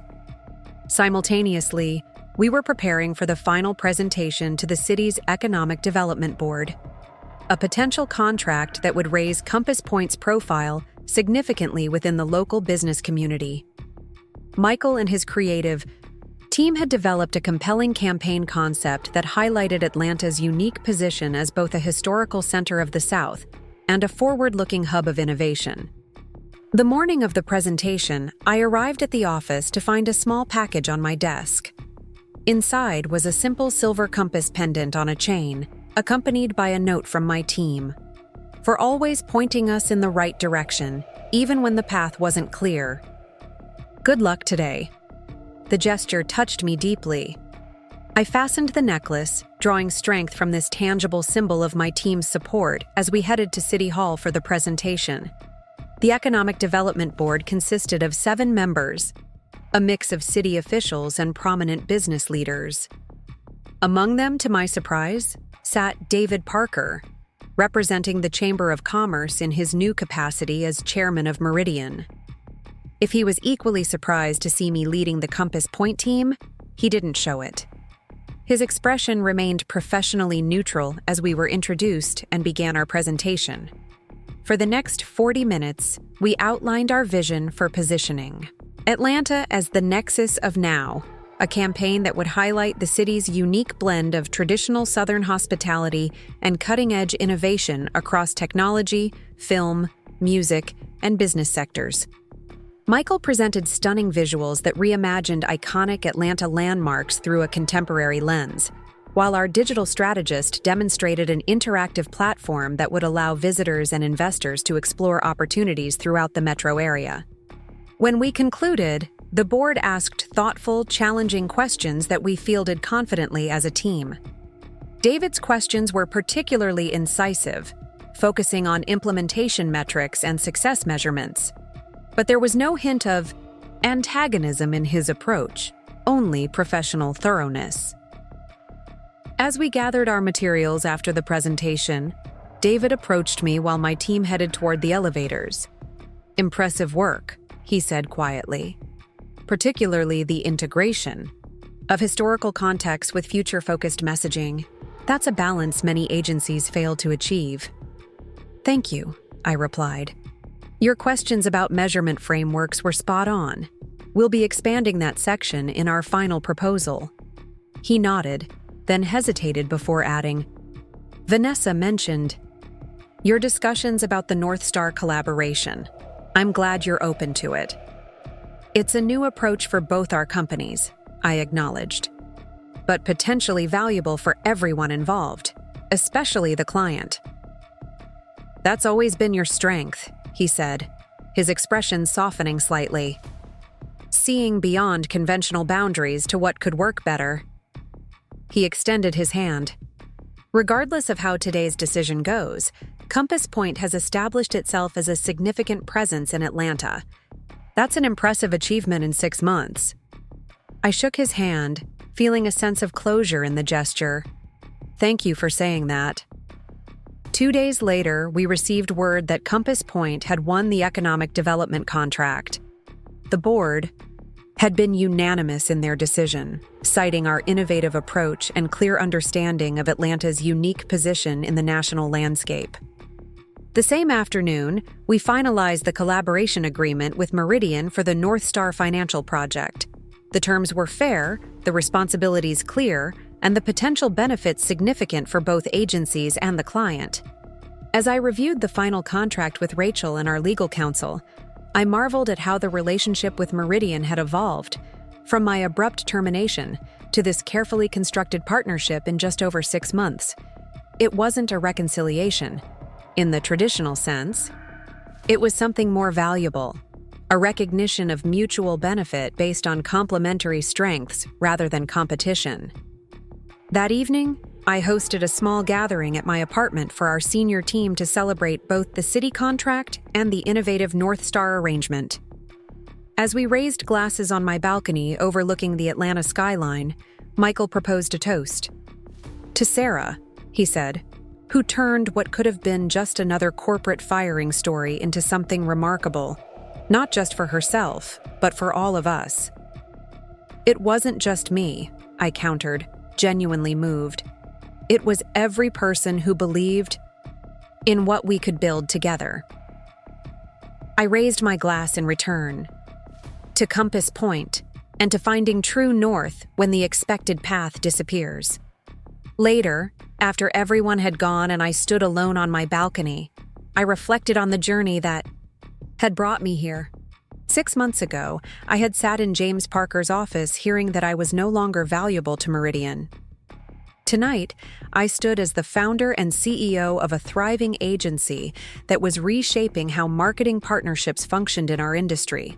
Simultaneously, we were preparing for the final presentation to the city's Economic Development Board, a potential contract that would raise Compass Point's profile significantly within the local business community. Michael and his creative team had developed a compelling campaign concept that highlighted Atlanta's unique position as both a historical center of the South and a forward-looking hub of innovation. The morning of the presentation, I arrived at the office to find a small package on my desk. Inside was a simple silver compass pendant on a chain, accompanied by a note from my team, for always pointing us in the right direction, even when the path wasn't clear. Good luck today. The gesture touched me deeply. I fastened the necklace, drawing strength from this tangible symbol of my team's support as we headed to City Hall for the presentation. The Economic Development Board consisted of 7 members, a mix of city officials and prominent business leaders. Among them, to my surprise, sat David Parker, representing the Chamber of Commerce in his new capacity as chairman of Meridian. If he was equally surprised to see me leading the Compass Point team, he didn't show it. His expression remained professionally neutral as we were introduced and began our presentation. For the next 40 minutes, we outlined our vision for positioning Atlanta as the Nexus of Now, a campaign that would highlight the city's unique blend of traditional Southern hospitality and cutting-edge innovation across technology, film, music, and business sectors. Michael presented stunning visuals that reimagined iconic Atlanta landmarks through a contemporary lens, while our digital strategist demonstrated an interactive platform that would allow visitors and investors to explore opportunities throughout the metro area. When we concluded, the board asked thoughtful, challenging questions that we fielded confidently as a team. David's questions were particularly incisive, focusing on implementation metrics and success measurements. But there was no hint of antagonism in his approach, only professional thoroughness. As we gathered our materials after the presentation, David approached me while my team headed toward the elevators. "Impressive work," he said quietly. "Particularly the integration of historical context with future-focused messaging. That's a balance many agencies fail to achieve." "Thank you," I replied. "Your questions about measurement frameworks were spot on. We'll be expanding that section in our final proposal." He nodded, then hesitated before adding, "Vanessa mentioned your discussions about the North Star collaboration. I'm glad you're open to it." "It's a new approach for both our companies," I acknowledged, "but potentially valuable for everyone involved, especially the client." "That's always been your strength," he said, his expression softening slightly. "Seeing beyond conventional boundaries to what could work better." He extended his hand. "Regardless of how today's decision goes, Compass Point has established itself as a significant presence in Atlanta. That's an impressive achievement in 6 months." I shook his hand, feeling a sense of closure in the gesture. "Thank you for saying that." 2 days later, we received word that Compass Point had won the economic development contract. The board had been unanimous in their decision, citing our innovative approach and clear understanding of Atlanta's unique position in the national landscape. The same afternoon, we finalized the collaboration agreement with Meridian for the North Star Financial Project. The terms were fair, the responsibilities clear, and the potential benefits significant for both agencies and the client. As I reviewed the final contract with Rachel and our legal counsel, I marveled at how the relationship with Meridian had evolved, from my abrupt termination to this carefully constructed partnership in just over 6 months. It wasn't a reconciliation, in the traditional sense. It was something more valuable, a recognition of mutual benefit based on complementary strengths rather than competition. That evening, I hosted a small gathering at my apartment for our senior team to celebrate both the city contract and the innovative North Star arrangement. As we raised glasses on my balcony overlooking the Atlanta skyline, Michael proposed a toast. To Sarah, he said, who turned what could have been just another corporate firing story into something remarkable, not just for herself, but for all of us. It wasn't just me, I countered, genuinely moved. It was every person who believed in what we could build together. I raised my glass in return, to Compass Point, and to finding true north when the expected path disappears. Later, after everyone had gone and I stood alone on my balcony, I reflected on the journey that had brought me here. 6 months ago, I had sat in James Parker's office hearing that I was no longer valuable to Meridian. Tonight, I stood as the founder and CEO of a thriving agency that was reshaping how marketing partnerships functioned in our industry.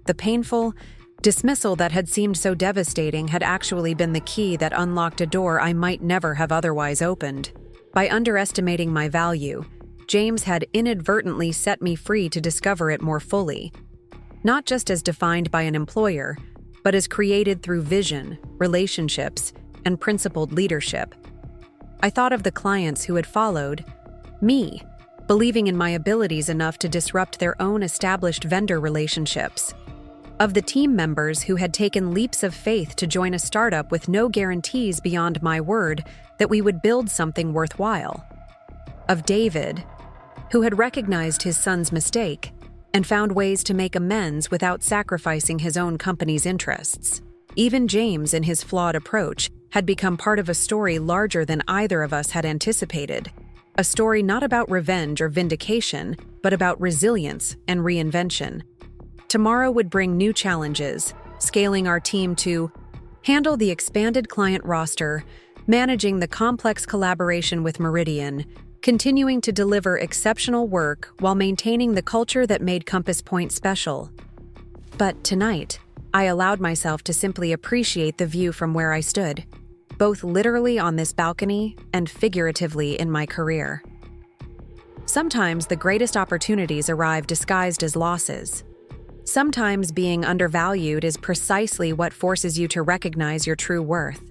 The painful dismissal that had seemed so devastating had actually been the key that unlocked a door I might never have otherwise opened. By underestimating my value, James had inadvertently set me free to discover it more fully, not just as defined by an employer, but as created through vision, relationships, and principled leadership. I thought of the clients who had followed me, believing in my abilities enough to disrupt their own established vendor relationships. Of the team members who had taken leaps of faith to join a startup with no guarantees beyond my word that we would build something worthwhile. Of David, who had recognized his son's mistake and found ways to make amends without sacrificing his own company's interests. Even James, in his flawed approach, had become part of a story larger than either of us had anticipated. A story not about revenge or vindication, but about resilience and reinvention. Tomorrow would bring new challenges, scaling our team to handle the expanded client roster, managing the complex collaboration with Meridian, continuing to deliver exceptional work while maintaining the culture that made Compass Point special. But tonight, I allowed myself to simply appreciate the view from where I stood, both literally on this balcony and figuratively in my career. Sometimes the greatest opportunities arrive disguised as losses. Sometimes being undervalued is precisely what forces you to recognize your true worth.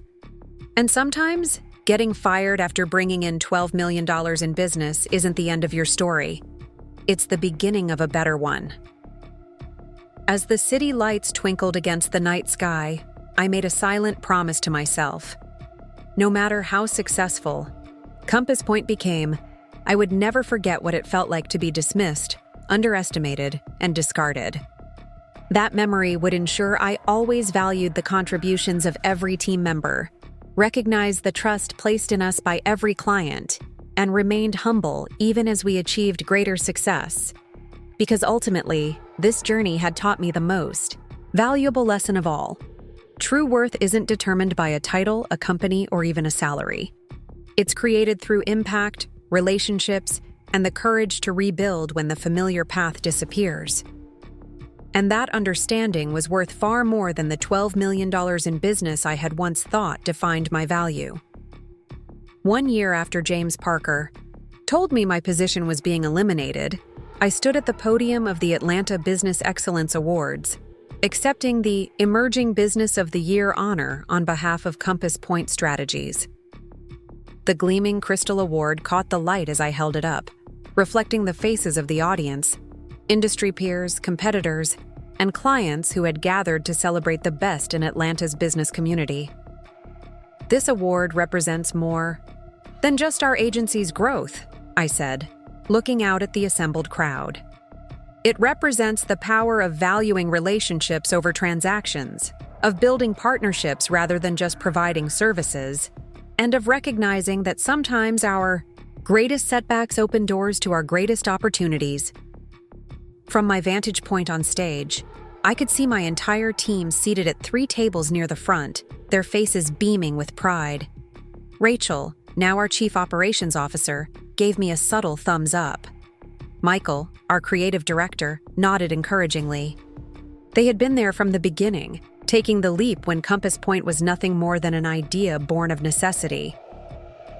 And sometimes, getting fired after bringing in $12 million in business isn't the end of your story. It's the beginning of a better one. As the city lights twinkled against the night sky, I made a silent promise to myself. No matter how successful Compass Point became, I would never forget what it felt like to be dismissed, underestimated, and discarded. That memory would ensure I always valued the contributions of every team member, recognized the trust placed in us by every client, and remained humble even as we achieved greater success. Because ultimately, this journey had taught me the most valuable lesson of all. True worth isn't determined by a title, a company, or even a salary. It's created through impact, relationships, and the courage to rebuild when the familiar path disappears. And that understanding was worth far more than the $12 million in business I had once thought defined my value. 1 year after James Parker told me my position was being eliminated, I stood at the podium of the Atlanta Business Excellence Awards, accepting the Emerging Business of the Year honor on behalf of Compass Point Strategies. The gleaming crystal award caught the light as I held it up, reflecting the faces of the audience, industry peers, competitors, and clients who had gathered to celebrate the best in Atlanta's business community. This award represents more than just our agency's growth, I said, looking out at the assembled crowd. It represents the power of valuing relationships over transactions, of building partnerships rather than just providing services, and of recognizing that sometimes our greatest setbacks open doors to our greatest opportunities. From my vantage point on stage, I could see my entire team seated at 3 tables near the front, their faces beaming with pride. Rachel, now our Chief Operations Officer, gave me a subtle thumbs up. Michael, our Creative Director, nodded encouragingly. They had been there from the beginning, taking the leap when Compass Point was nothing more than an idea born of necessity.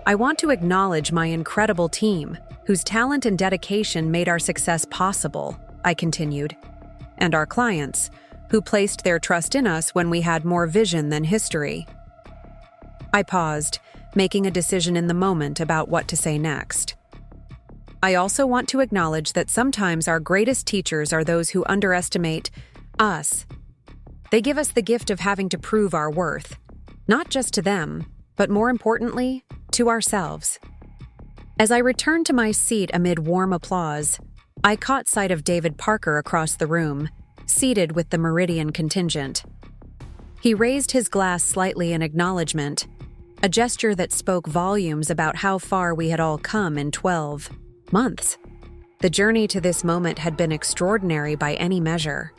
I want to acknowledge my incredible team, whose talent and dedication made our success possible, I continued, and our clients, who placed their trust in us when we had more vision than history. I paused, making a decision in the moment about what to say next. I also want to acknowledge that sometimes our greatest teachers are those who underestimate us. They give us the gift of having to prove our worth, not just to them, but more importantly, to ourselves. As I returned to my seat amid warm applause, I caught sight of David Parker across the room, seated with the Meridian contingent. He raised his glass slightly in acknowledgement, a gesture that spoke volumes about how far we had all come in 12 months. The journey to this moment had been extraordinary by any measure.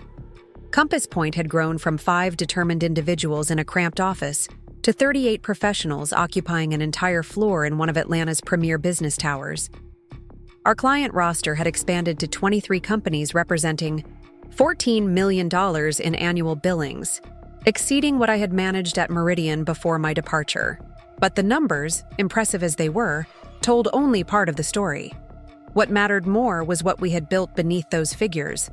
Compass Point had grown from 5 determined individuals in a cramped office to 38 professionals occupying an entire floor in one of Atlanta's premier business towers. Our client roster had expanded to 23 companies representing $14 million in annual billings, exceeding what I had managed at Meridian before my departure. But the numbers, impressive as they were, told only part of the story. What mattered more was what we had built beneath those figures: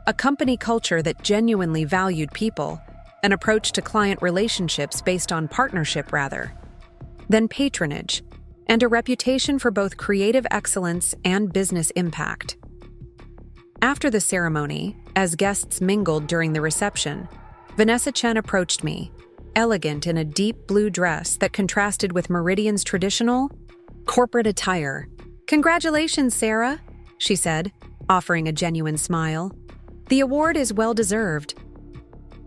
a company culture that genuinely valued people, an approach to client relationships based on partnership rather than patronage, and a reputation for both creative excellence and business impact. After the ceremony, as guests mingled during the reception, Vanessa Chen approached me, elegant in a deep blue dress that contrasted with Meridian's traditional corporate attire. "Congratulations, Sarah," she said, offering a genuine smile. "The award is well-deserved."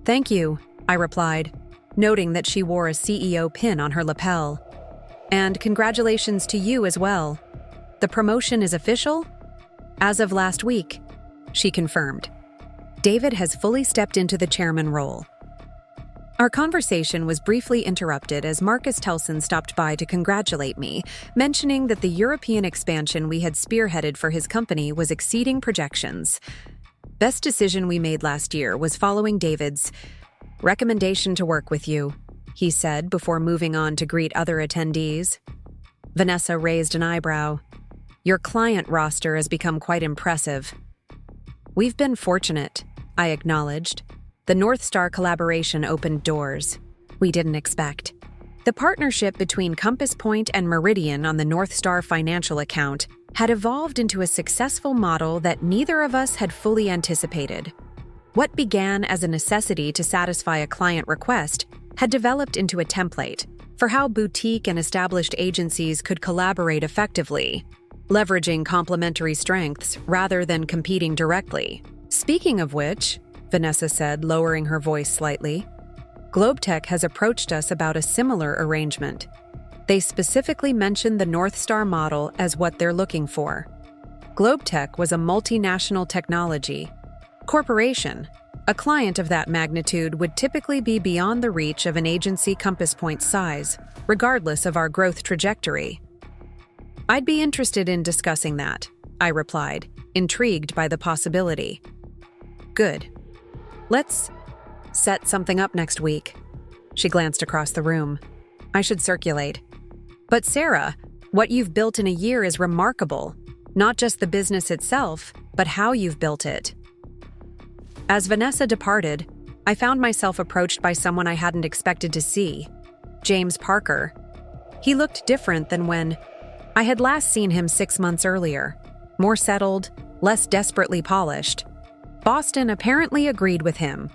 "Thank you," I replied, noting that she wore a CEO pin on her lapel. "And congratulations to you as well. The promotion is official?" "As of last week," she confirmed. David has fully stepped into the chairman role. Our conversation was briefly interrupted as Marcus Telson stopped by to congratulate me, mentioning that the European expansion we had spearheaded for his company was exceeding projections. "Best decision we made last year was following David's recommendation to work with you," he said before moving on to greet other attendees. Vanessa raised an eyebrow. "Your client roster has become quite impressive." "We've been fortunate," I acknowledged. The North Star collaboration opened doors we didn't expect. The partnership between Compass Point and Meridian on the North Star financial account had evolved into a successful model that neither of us had fully anticipated. What began as a necessity to satisfy a client request had developed into a template for how boutique and established agencies could collaborate effectively, leveraging complementary strengths rather than competing directly. "Speaking of which," Vanessa said, lowering her voice slightly, "Globetech has approached us about a similar arrangement. They specifically mentioned the North Star model as what they're looking for." Globetech was a multinational technology corporation. A client of that magnitude would typically be beyond the reach of an agency Compass Point size, regardless of our growth trajectory. "I'd be interested in discussing that," I replied, intrigued by the possibility. "Good. Let's set something up next week." She glanced across the room. "I should circulate." "But Sarah, what you've built in a year is remarkable. Not just the business itself, but how you've built it." As Vanessa departed, I found myself approached by someone I hadn't expected to see, James Parker. He looked different than when I had last seen him 6 months earlier, more settled, less desperately polished. Boston apparently agreed with him.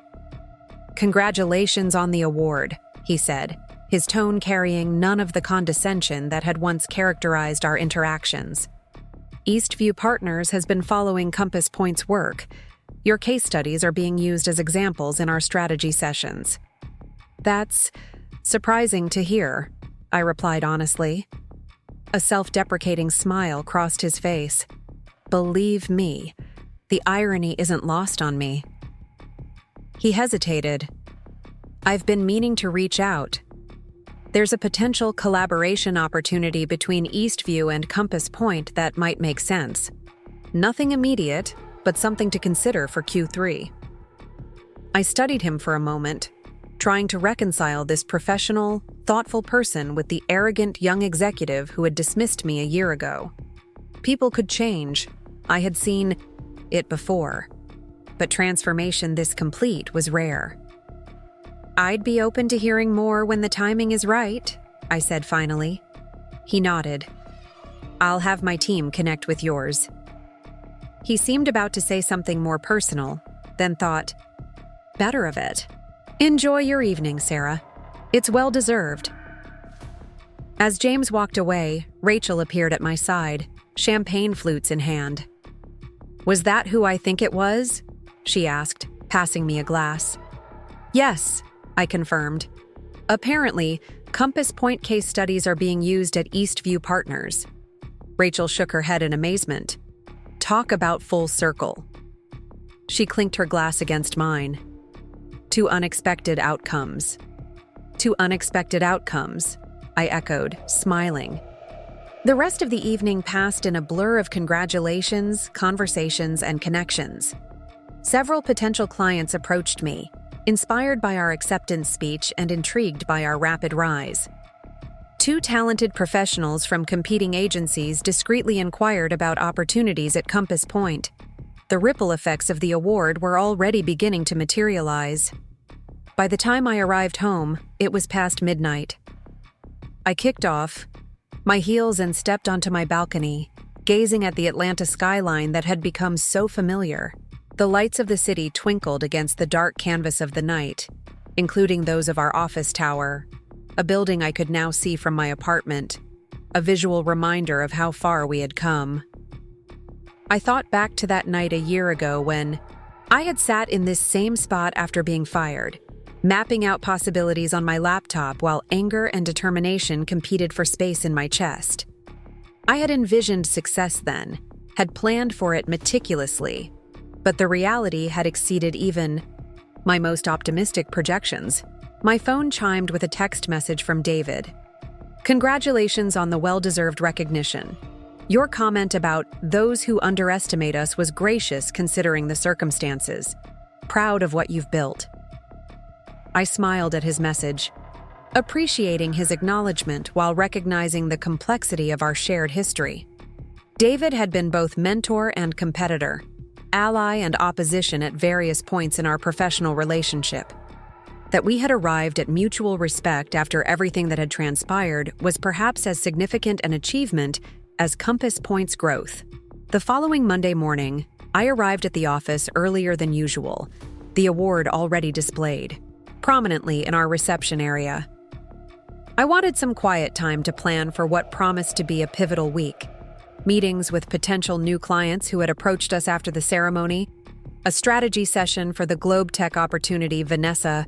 "Congratulations on the award," he said, his tone carrying none of the condescension that had once characterized our interactions. "Eastview Partners has been following Compass Point's work. Your case studies are being used as examples in our strategy sessions." "That's surprising to hear," I replied honestly. A self-deprecating smile crossed his face. "Believe me, the irony isn't lost on me." He hesitated. "I've been meaning to reach out. There's a potential collaboration opportunity between Eastview and Compass Point that might make sense. Nothing immediate, but something to consider for Q3. I studied him for a moment, trying to reconcile this professional, thoughtful person with the arrogant young executive who had dismissed me a year ago. People could change. I had seen it before. But transformation this complete was rare. "I'd be open to hearing more when the timing is right," I said finally. He nodded. I'll have my team connect with yours. He seemed about to say something more personal, then thought, better of it. Enjoy your evening, Sarah. It's well-deserved. As James walked away, Rachel appeared at my side, champagne flutes in hand. Was that who I think it was? She asked, passing me a glass. Yes, I confirmed. Apparently, Compass Point case studies are being used at Eastview Partners. Rachel shook her head in amazement. Talk about full circle. She clinked her glass against mine. To unexpected outcomes. To unexpected outcomes, I echoed, smiling. The rest of the evening passed in a blur of congratulations, conversations, and connections. Several potential clients approached me, inspired by our acceptance speech and intrigued by our rapid rise. 2 talented professionals from competing agencies discreetly inquired about opportunities at Compass Point. The ripple effects of the award were already beginning to materialize. By the time I arrived home, it was past midnight. I kicked off my heels and stepped onto my balcony, gazing at the Atlanta skyline that had become so familiar. The lights of the city twinkled against the dark canvas of the night, including those of our office tower, a building I could now see from my apartment, a visual reminder of how far we had come. I thought back to that night a year ago when I had sat in this same spot after being fired, mapping out possibilities on my laptop while anger and determination competed for space in my chest. I had envisioned success then, had planned for it meticulously, but the reality had exceeded even my most optimistic projections. My phone chimed with a text message from David. Congratulations on the well-deserved recognition. Your comment about those who underestimate us was gracious considering the circumstances. Proud of what you've built. I smiled at his message, appreciating his acknowledgement while recognizing the complexity of our shared history. David had been both mentor and competitor, ally and opposition at various points in our professional relationship. That we had arrived at mutual respect after everything that had transpired was perhaps as significant an achievement as Compass Point's growth. The following Monday morning, I arrived at the office earlier than usual, the award already displayed, prominently in our reception area. I wanted some quiet time to plan for what promised to be a pivotal week. Meetings with potential new clients who had approached us after the ceremony, a strategy session for the Globe Tech opportunity Vanessa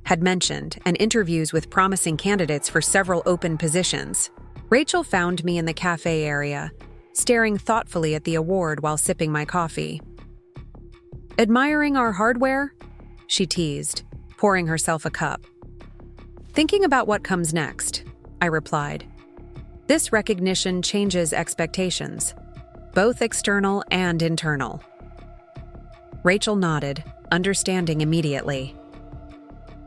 had mentioned, and interviews with promising candidates for several open positions. Rachel found me in the café area, staring thoughtfully at the award while sipping my coffee. Admiring our hardware? She teased, pouring herself a cup. Thinking about what comes next, I replied. This recognition changes expectations, both external and internal. Rachel nodded, understanding immediately.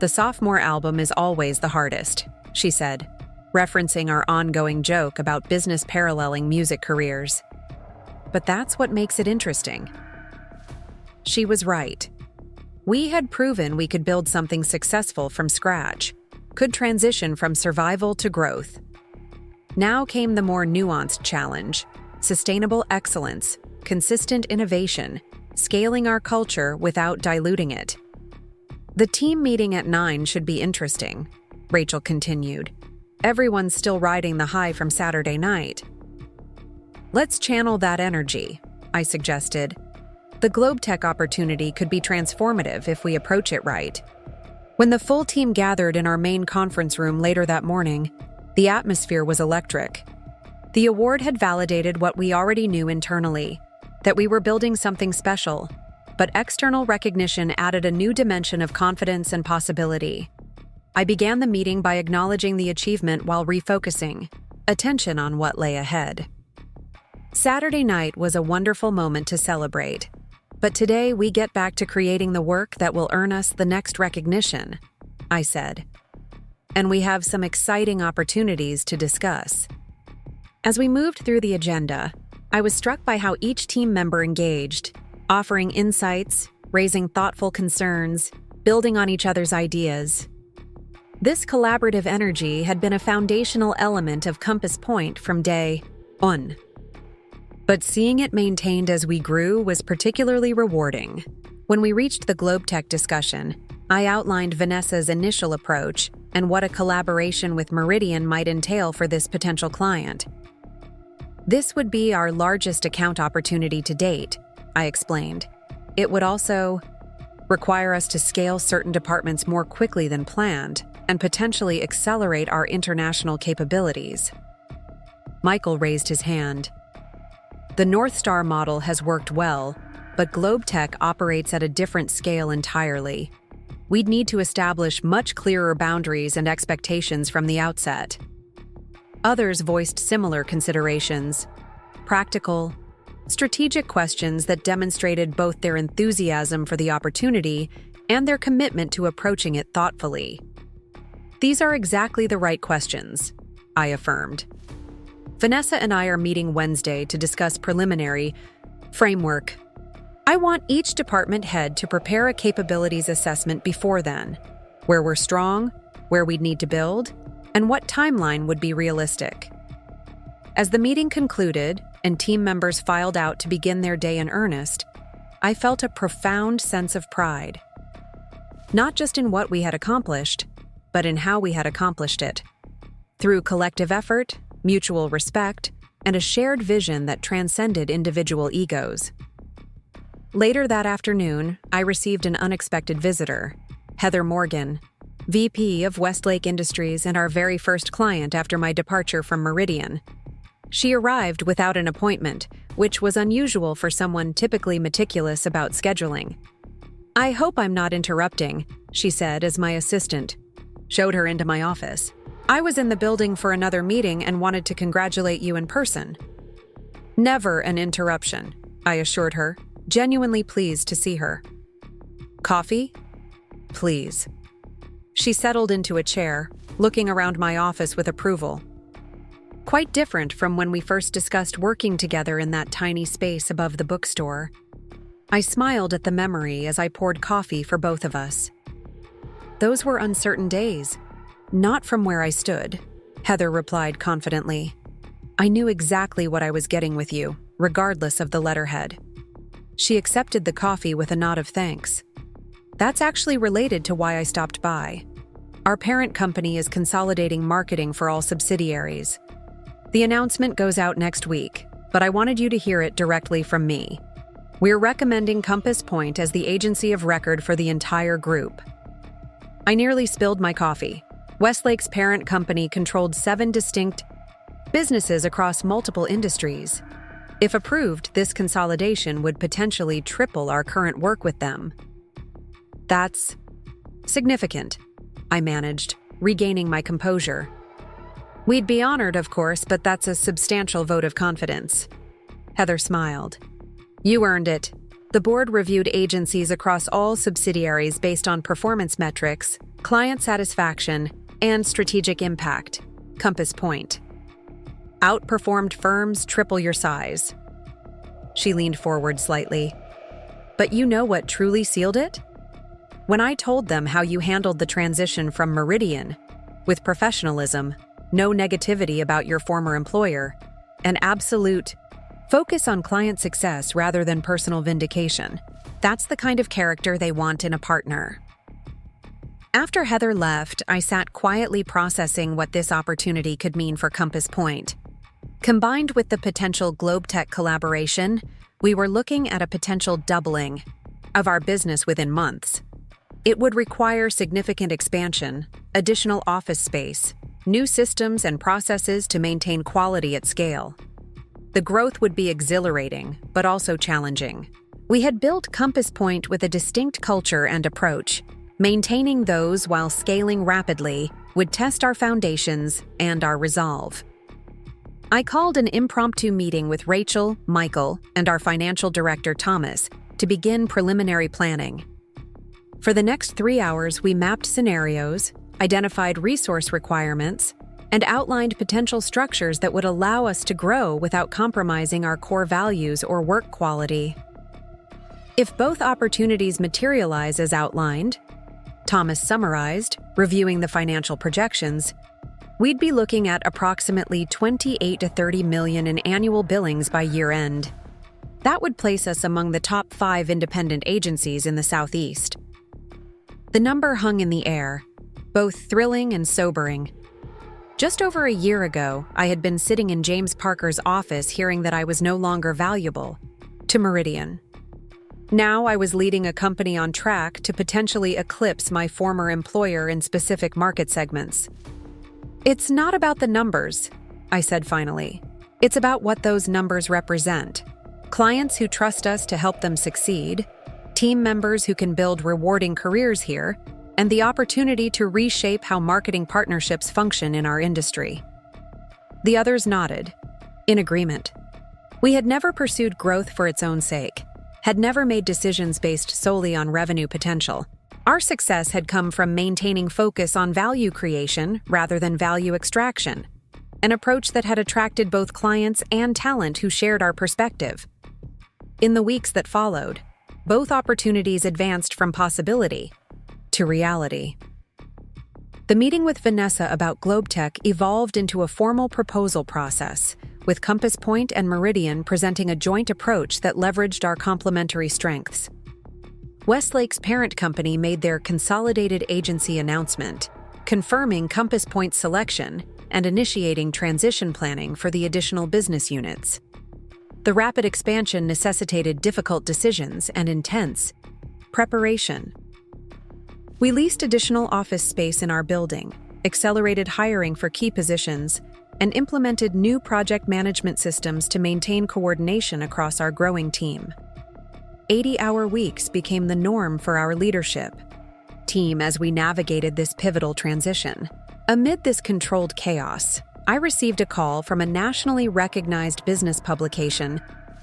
The sophomore album is always the hardest, she said, referencing our ongoing joke about business paralleling music careers. But that's what makes it interesting. She was right. We had proven we could build something successful from scratch, could transition from survival to growth. Now came the more nuanced challenge: sustainable excellence, consistent innovation, scaling our culture without diluting it. The team meeting at 9 should be interesting, Rachel continued. Everyone's still riding the high from Saturday night. Let's channel that energy, I suggested. The Globe Tech opportunity could be transformative if we approach it right. When the full team gathered in our main conference room later that morning, the atmosphere was electric. The award had validated what we already knew internally, that we were building something special, but external recognition added a new dimension of confidence and possibility. I began the meeting by acknowledging the achievement while refocusing attention on what lay ahead. Saturday night was a wonderful moment to celebrate, but today we get back to creating the work that will earn us the next recognition, I said. And we have some exciting opportunities to discuss. As we moved through the agenda, I was struck by how each team member engaged, offering insights, raising thoughtful concerns, building on each other's ideas. This collaborative energy had been a foundational element of Compass Point from day one. But seeing it maintained as we grew was particularly rewarding. When we reached the GlobeTech discussion, I outlined Vanessa's initial approach and what a collaboration with Meridian might entail for this potential client. This would be our largest account opportunity to date, I explained. It would also require us to scale certain departments more quickly than planned and potentially accelerate our international capabilities. Michael raised his hand. The North Star model has worked well, but GlobeTech operates at a different scale entirely. We'd need to establish much clearer boundaries and expectations from the outset. Others voiced similar considerations, practical, strategic questions that demonstrated both their enthusiasm for the opportunity and their commitment to approaching it thoughtfully. These are exactly the right questions, I affirmed. Vanessa and I are meeting Wednesday to discuss preliminary framework. I want each department head to prepare a capabilities assessment before then, where we're strong, where we'd need to build, and what timeline would be realistic. As the meeting concluded and team members filed out to begin their day in earnest, I felt a profound sense of pride. Not just in what we had accomplished, but in how we had accomplished it. Through collective effort, mutual respect, and a shared vision that transcended individual egos. Later that afternoon, I received an unexpected visitor, Heather Morgan, VP of Westlake Industries and our very first client after my departure from Meridian. She arrived without an appointment, which was unusual for someone typically meticulous about scheduling. "I hope I'm not interrupting," she said as my assistant showed her into my office. "I was in the building for another meeting and wanted to congratulate you in person." "Never an interruption," I assured her, genuinely pleased to see her. "Coffee? Please." She settled into a chair, looking around my office with approval. Quite different from when we first discussed working together in that tiny space above the bookstore. I smiled at the memory as I poured coffee for both of us. "Those were uncertain days." "Not from where I stood," Heather replied confidently. "I knew exactly what I was getting with you, regardless of the letterhead." She accepted the coffee with a nod of thanks. "That's actually related to why I stopped by. Our parent company is consolidating marketing for all subsidiaries. The announcement goes out next week, but I wanted you to hear it directly from me. We're recommending Compass Point as the agency of record for the entire group." I nearly spilled my coffee. Westlake's parent company controlled 7 distinct businesses across multiple industries. If approved, this consolidation would potentially triple our current work with them. "That's significant," I managed, regaining my composure. "We'd be honored, of course, but that's a substantial vote of confidence." Heather smiled. "You earned it. The board reviewed agencies across all subsidiaries based on performance metrics, client satisfaction, and strategic impact. Compass Point outperformed firms triple your size." She leaned forward slightly. "But you know what truly sealed it? When I told them how you handled the transition from Meridian, with professionalism, no negativity about your former employer, an absolute focus on client success rather than personal vindication. That's the kind of character they want in a partner." After Heather left, I sat quietly processing what this opportunity could mean for Compass Point. Combined with the potential GlobeTech collaboration, we were looking at a potential doubling of our business within months. It would require significant expansion, additional office space, new systems and processes to maintain quality at scale. The growth would be exhilarating, but also challenging. We had built Compass Point with a distinct culture and approach. Maintaining those while scaling rapidly would test our foundations and our resolve. I called an impromptu meeting with Rachel, Michael, and our financial director, Thomas, to begin preliminary planning. For the next 3 hours, we mapped scenarios, identified resource requirements, and outlined potential structures that would allow us to grow without compromising our core values or work quality. If both opportunities materialize as outlined, Thomas summarized, reviewing the financial projections, we'd be looking at approximately 28 to 30 million in annual billings by year-end. That would place us among the top 5 independent agencies in the Southeast. The number hung in the air, both thrilling and sobering. Just over a year ago, I had been sitting in James Parker's office hearing that I was no longer valuable to Meridian. Now I was leading a company on track to potentially eclipse my former employer in specific market segments. It's not about the numbers, I said finally. It's about what those numbers represent. Clients who trust us to help them succeed, team members who can build rewarding careers here, and the opportunity to reshape how marketing partnerships function in our industry. The others nodded, in agreement. We had never pursued growth for its own sake, had never made decisions based solely on revenue potential. Our success had come from maintaining focus on value creation rather than value extraction, an approach that had attracted both clients and talent who shared our perspective. In the weeks that followed, both opportunities advanced from possibility to reality. The meeting with Vanessa about GlobeTech evolved into a formal proposal process, with Compass Point and Meridian presenting a joint approach that leveraged our complementary strengths. Westlake's parent company made their consolidated agency announcement, confirming Compass Point's selection and initiating transition planning for the additional business units. The rapid expansion necessitated difficult decisions and intense preparation. We leased additional office space in our building, accelerated hiring for key positions, and implemented new project management systems to maintain coordination across our growing team. 80-hour weeks became the norm for our leadership team as we navigated this pivotal transition. Amid this controlled chaos, I received a call from a nationally recognized business publication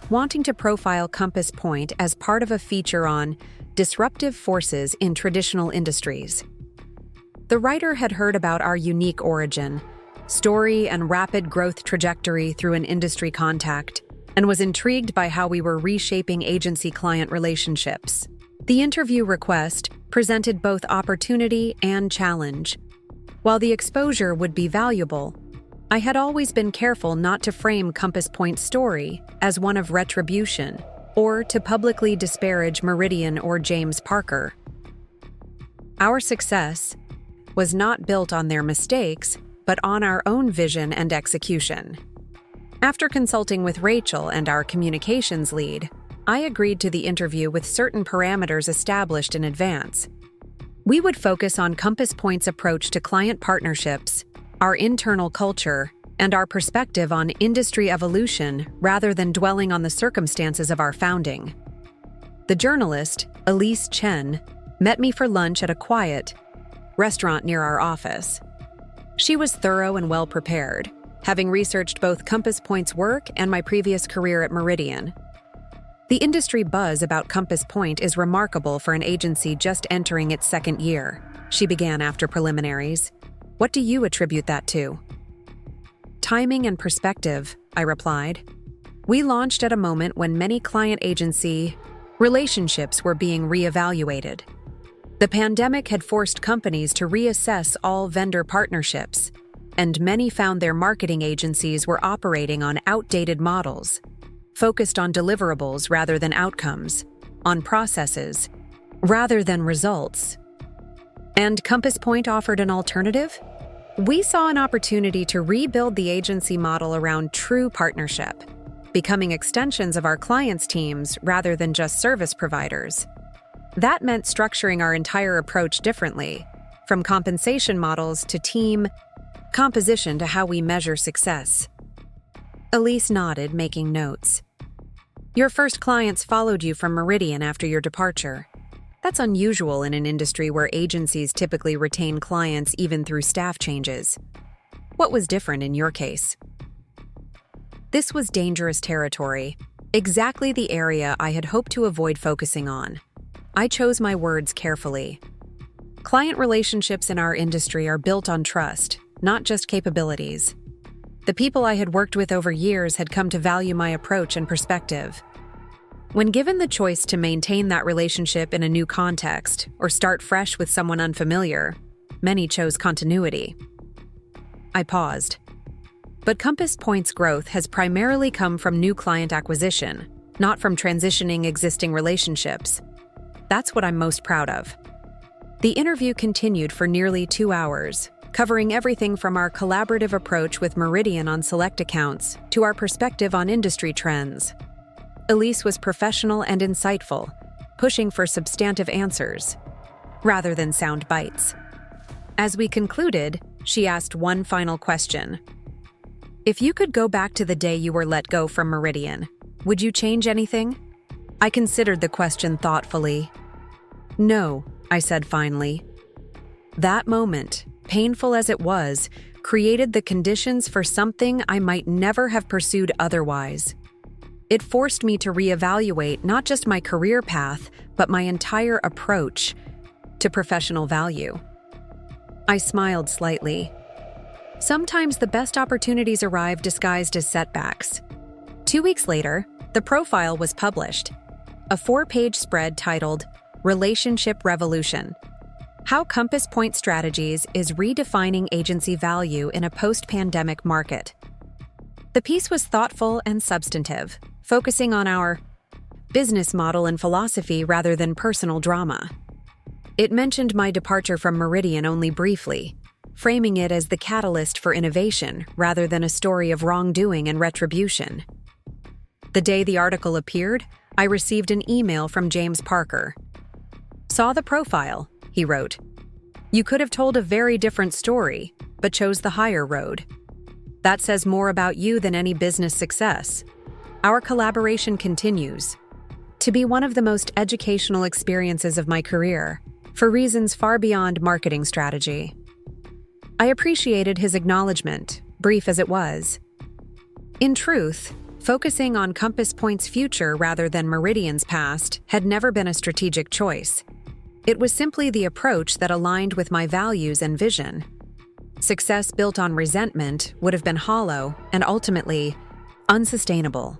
wanting to profile Compass Point as part of a feature on disruptive forces in traditional industries. The writer had heard about our unique origin, story, and rapid growth trajectory through an industry contact, and was intrigued by how we were reshaping agency-client relationships. The interview request presented both opportunity and challenge. While the exposure would be valuable, I had always been careful not to frame Compass Point's story as one of retribution or to publicly disparage Meridian or James Parker. Our success was not built on their mistakes, but on our own vision and execution. After consulting with Rachel and our communications lead, I agreed to the interview with certain parameters established in advance. We would focus on Compass Point's approach to client partnerships, our internal culture, and our perspective on industry evolution rather than dwelling on the circumstances of our founding. The journalist, Elise Chen, met me for lunch at a quiet restaurant near our office. She was thorough and well-prepared, having researched both Compass Point's work and my previous career at Meridian. The industry buzz about Compass Point is remarkable for an agency just entering its second year, she began after preliminaries. What do you attribute that to? Timing and perspective, I replied. We launched at a moment when many client agency relationships were being reevaluated. The pandemic had forced companies to reassess all vendor partnerships, and many found their marketing agencies were operating on outdated models, focused on deliverables rather than outcomes, on processes rather than results. And Compass Point offered an alternative? We saw an opportunity to rebuild the agency model around true partnership, becoming extensions of our clients' teams rather than just service providers. That meant structuring our entire approach differently, from compensation models to team composition to how we measure success. Elise nodded, making notes. Your first clients followed you from Meridian after your departure. That's unusual in an industry where agencies typically retain clients even through staff changes. What was different in your case? This was dangerous territory, exactly the area I had hoped to avoid focusing on. I chose my words carefully. Client relationships in our industry are built on trust, not just capabilities. The people I had worked with over years had come to value my approach and perspective. When given the choice to maintain that relationship in a new context or start fresh with someone unfamiliar, many chose continuity. I paused. But Compass Point's growth has primarily come from new client acquisition, not from transitioning existing relationships. That's what I'm most proud of. The interview continued for nearly 2 hours, covering everything from our collaborative approach with Meridian on select accounts to our perspective on industry trends. Elise was professional and insightful, pushing for substantive answers, rather than sound bites. As we concluded, she asked one final question. If you could go back to the day you were let go from Meridian, would you change anything? I considered the question thoughtfully. No, I said finally. That moment, painful as it was, created the conditions for something I might never have pursued otherwise. It forced me to reevaluate not just my career path, but my entire approach to professional value. I smiled slightly. Sometimes the best opportunities arrive disguised as setbacks. 2 weeks later, the profile was published, a 4-page spread titled Relationship Revolution: How Compass Point Strategies is Redefining Agency Value in a Post-Pandemic Market. The piece was thoughtful and substantive, focusing on our business model and philosophy rather than personal drama. It mentioned my departure from Meridian only briefly, framing it as the catalyst for innovation rather than a story of wrongdoing and retribution. The day the article appeared, I received an email from James Parker. Saw the profile, he wrote. You could have told a very different story, but chose the higher road. That says more about you than any business success. Our collaboration continues to be one of the most educational experiences of my career, for reasons far beyond marketing strategy. I appreciated his acknowledgement, brief as it was. In truth, focusing on Compass Point's future rather than Meridian's past had never been a strategic choice. It was simply the approach that aligned with my values and vision. Success built on resentment would have been hollow and ultimately unsustainable.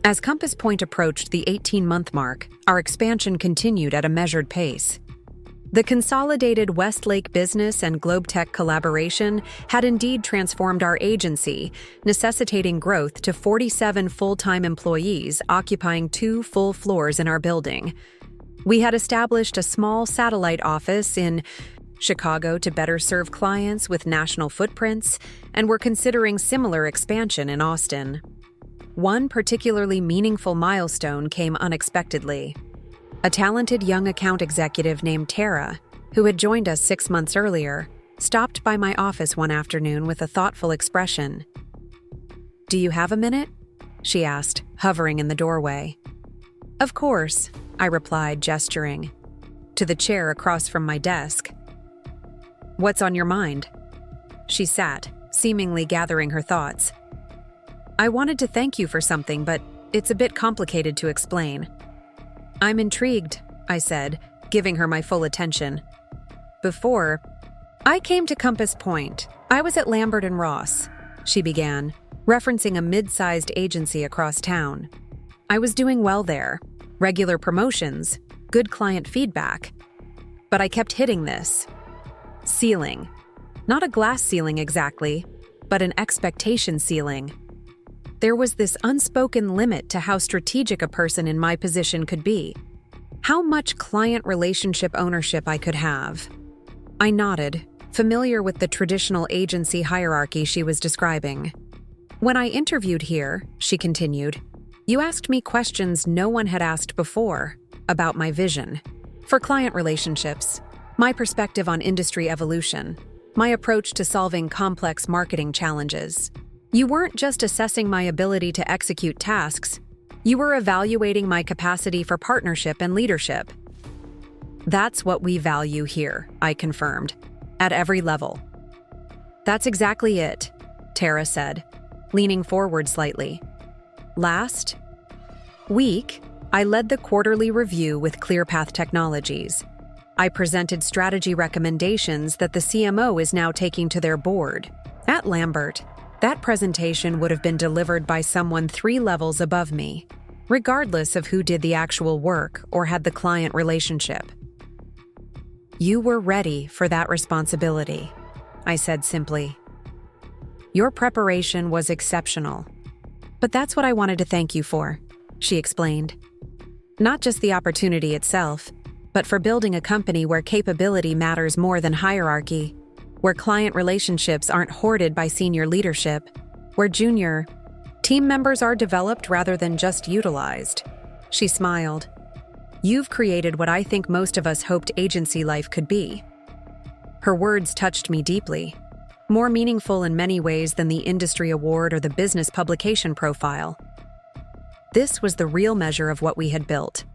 As Compass Point approached the 18-month mark, our expansion continued at a measured pace. The consolidated Westlake business and GlobeTech collaboration had indeed transformed our agency, necessitating growth to 47 full-time employees occupying 2 full floors in our building. We had established a small satellite office in Chicago to better serve clients with national footprints, and were considering similar expansion in Austin. One particularly meaningful milestone came unexpectedly. A talented young account executive named Tara, who had joined us 6 months earlier, stopped by my office one afternoon with a thoughtful expression. "Do you have a minute?" she asked, hovering in the doorway. "Of course," I replied, gesturing to the chair across from my desk. "What's on your mind?" She sat, seemingly gathering her thoughts. "I wanted to thank you for something, but it's a bit complicated to explain." "I'm intrigued," I said, giving her my full attention. "Before I came to Compass Point, I was at Lambert & Ross," she began, referencing a mid-sized agency across town. "I was doing well there, regular promotions, good client feedback. But I kept hitting this ceiling. Not a glass ceiling exactly, but an expectation ceiling. There was this unspoken limit to how strategic a person in my position could be, how much client relationship ownership I could have." I nodded, familiar with the traditional agency hierarchy she was describing. "When I interviewed here," she continued, "you asked me questions no one had asked before about my vision for client relationships, my perspective on industry evolution, my approach to solving complex marketing challenges. You weren't just assessing my ability to execute tasks, you were evaluating my capacity for partnership and leadership." "That's what we value here," I confirmed, "at every level." "That's exactly it," Tara said, leaning forward slightly. "Last week, I led the quarterly review with ClearPath Technologies. I presented strategy recommendations that the CMO is now taking to their board. At Lambert, that presentation would have been delivered by someone 3 levels above me. regardless of who did the actual work or had the client relationship. You were ready for that responsibility, I said simply. Your preparation was exceptional. But that's what I wanted to thank you for, she explained. Not just the opportunity itself, but for building a company where capability matters more than hierarchy, where client relationships aren't hoarded by senior leadership, where junior team members are developed rather than just utilized. She smiled. You've created what I think most of us hoped agency life could be. Her words touched me deeply, more meaningful in many ways than the industry award or the business publication profile. This was the real measure of what we had built.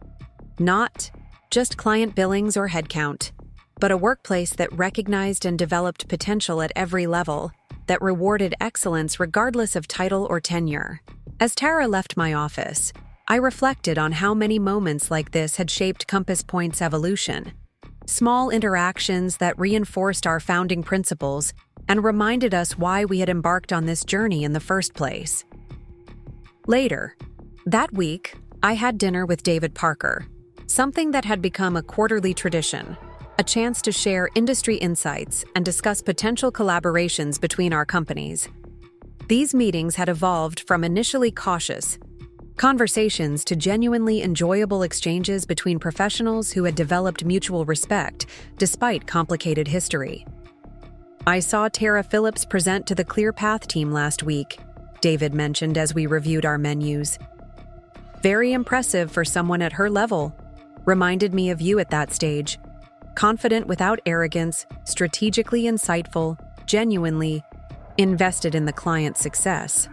Not just client billings or headcount, but a workplace that recognized and developed potential at every level, that rewarded excellence regardless of title or tenure. As Tara left my office, I reflected on how many moments like this had shaped Compass Point's evolution. Small interactions that reinforced our founding principles and reminded us why we had embarked on this journey in the first place. Later, that week, I had dinner with David Parker, something that had become a quarterly tradition, a chance to share industry insights and discuss potential collaborations between our companies. These meetings had evolved from initially cautious conversations to genuinely enjoyable exchanges between professionals who had developed mutual respect despite complicated history. I saw Tara Phillips present to the ClearPath team last week, David mentioned as we reviewed our menus. Very impressive for someone at her level. Reminded me of you at that stage. Confident without arrogance, strategically insightful, genuinely invested in the client's success.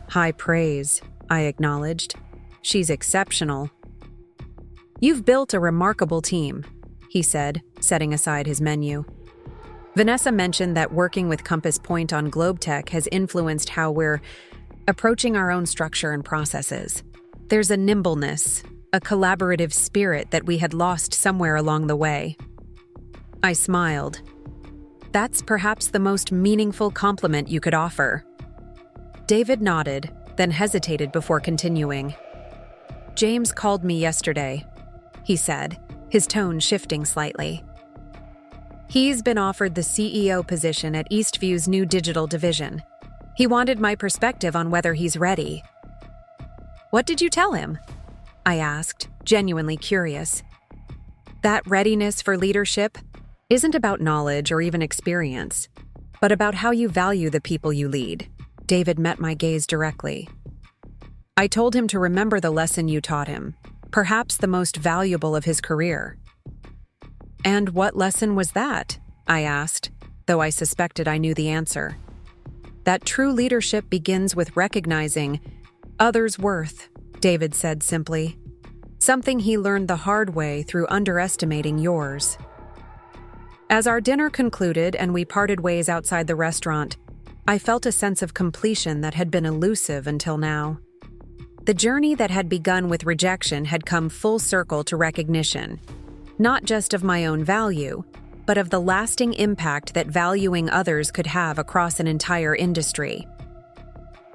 High praise, I acknowledged. She's exceptional. You've built a remarkable team, he said, setting aside his menu. Vanessa mentioned that working with Compass Point on GlobeTech has influenced how we're approaching our own structure and processes. There's a nimbleness, a collaborative spirit that we had lost somewhere along the way. I smiled. That's perhaps the most meaningful compliment you could offer. David nodded, then hesitated before continuing. James called me yesterday, he said, his tone shifting slightly. He's been offered the CEO position at Eastview's new digital division. He wanted my perspective on whether he's ready. What did you tell him? I asked, genuinely curious. That readiness for leadership isn't about knowledge or even experience, but about how you value the people you lead. David met my gaze directly. I told him to remember the lesson you taught him, perhaps the most valuable of his career. And what lesson was that? I asked, though I suspected I knew the answer. That true leadership begins with recognizing others' worth, David said simply. Something he learned the hard way through underestimating yours. As our dinner concluded and we parted ways outside the restaurant, I felt a sense of completion that had been elusive until now. The journey that had begun with rejection had come full circle to recognition, not just of my own value, but of the lasting impact that valuing others could have across an entire industry.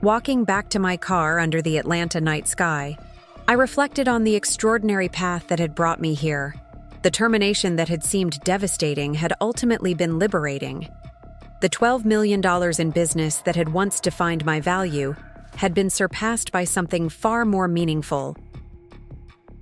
Walking back to my car under the Atlanta night sky, I reflected on the extraordinary path that had brought me here. The termination that had seemed devastating had ultimately been liberating. The $12 million in business that had once defined my value had been surpassed by something far more meaningful.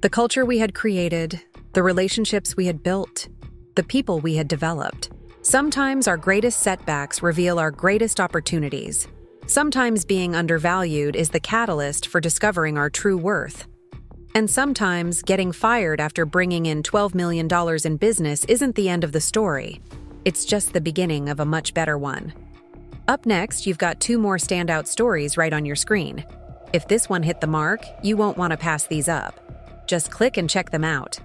The culture we had created, the relationships we had built, the people we had developed. Sometimes our greatest setbacks reveal our greatest opportunities. Sometimes being undervalued is the catalyst for discovering our true worth. And sometimes getting fired after bringing in $12 million in business isn't the end of the story. It's just the beginning of a much better one. Up next, you've got 2 more standout stories right on your screen. If this one hit the mark, you won't want to pass these up. Just click and check them out.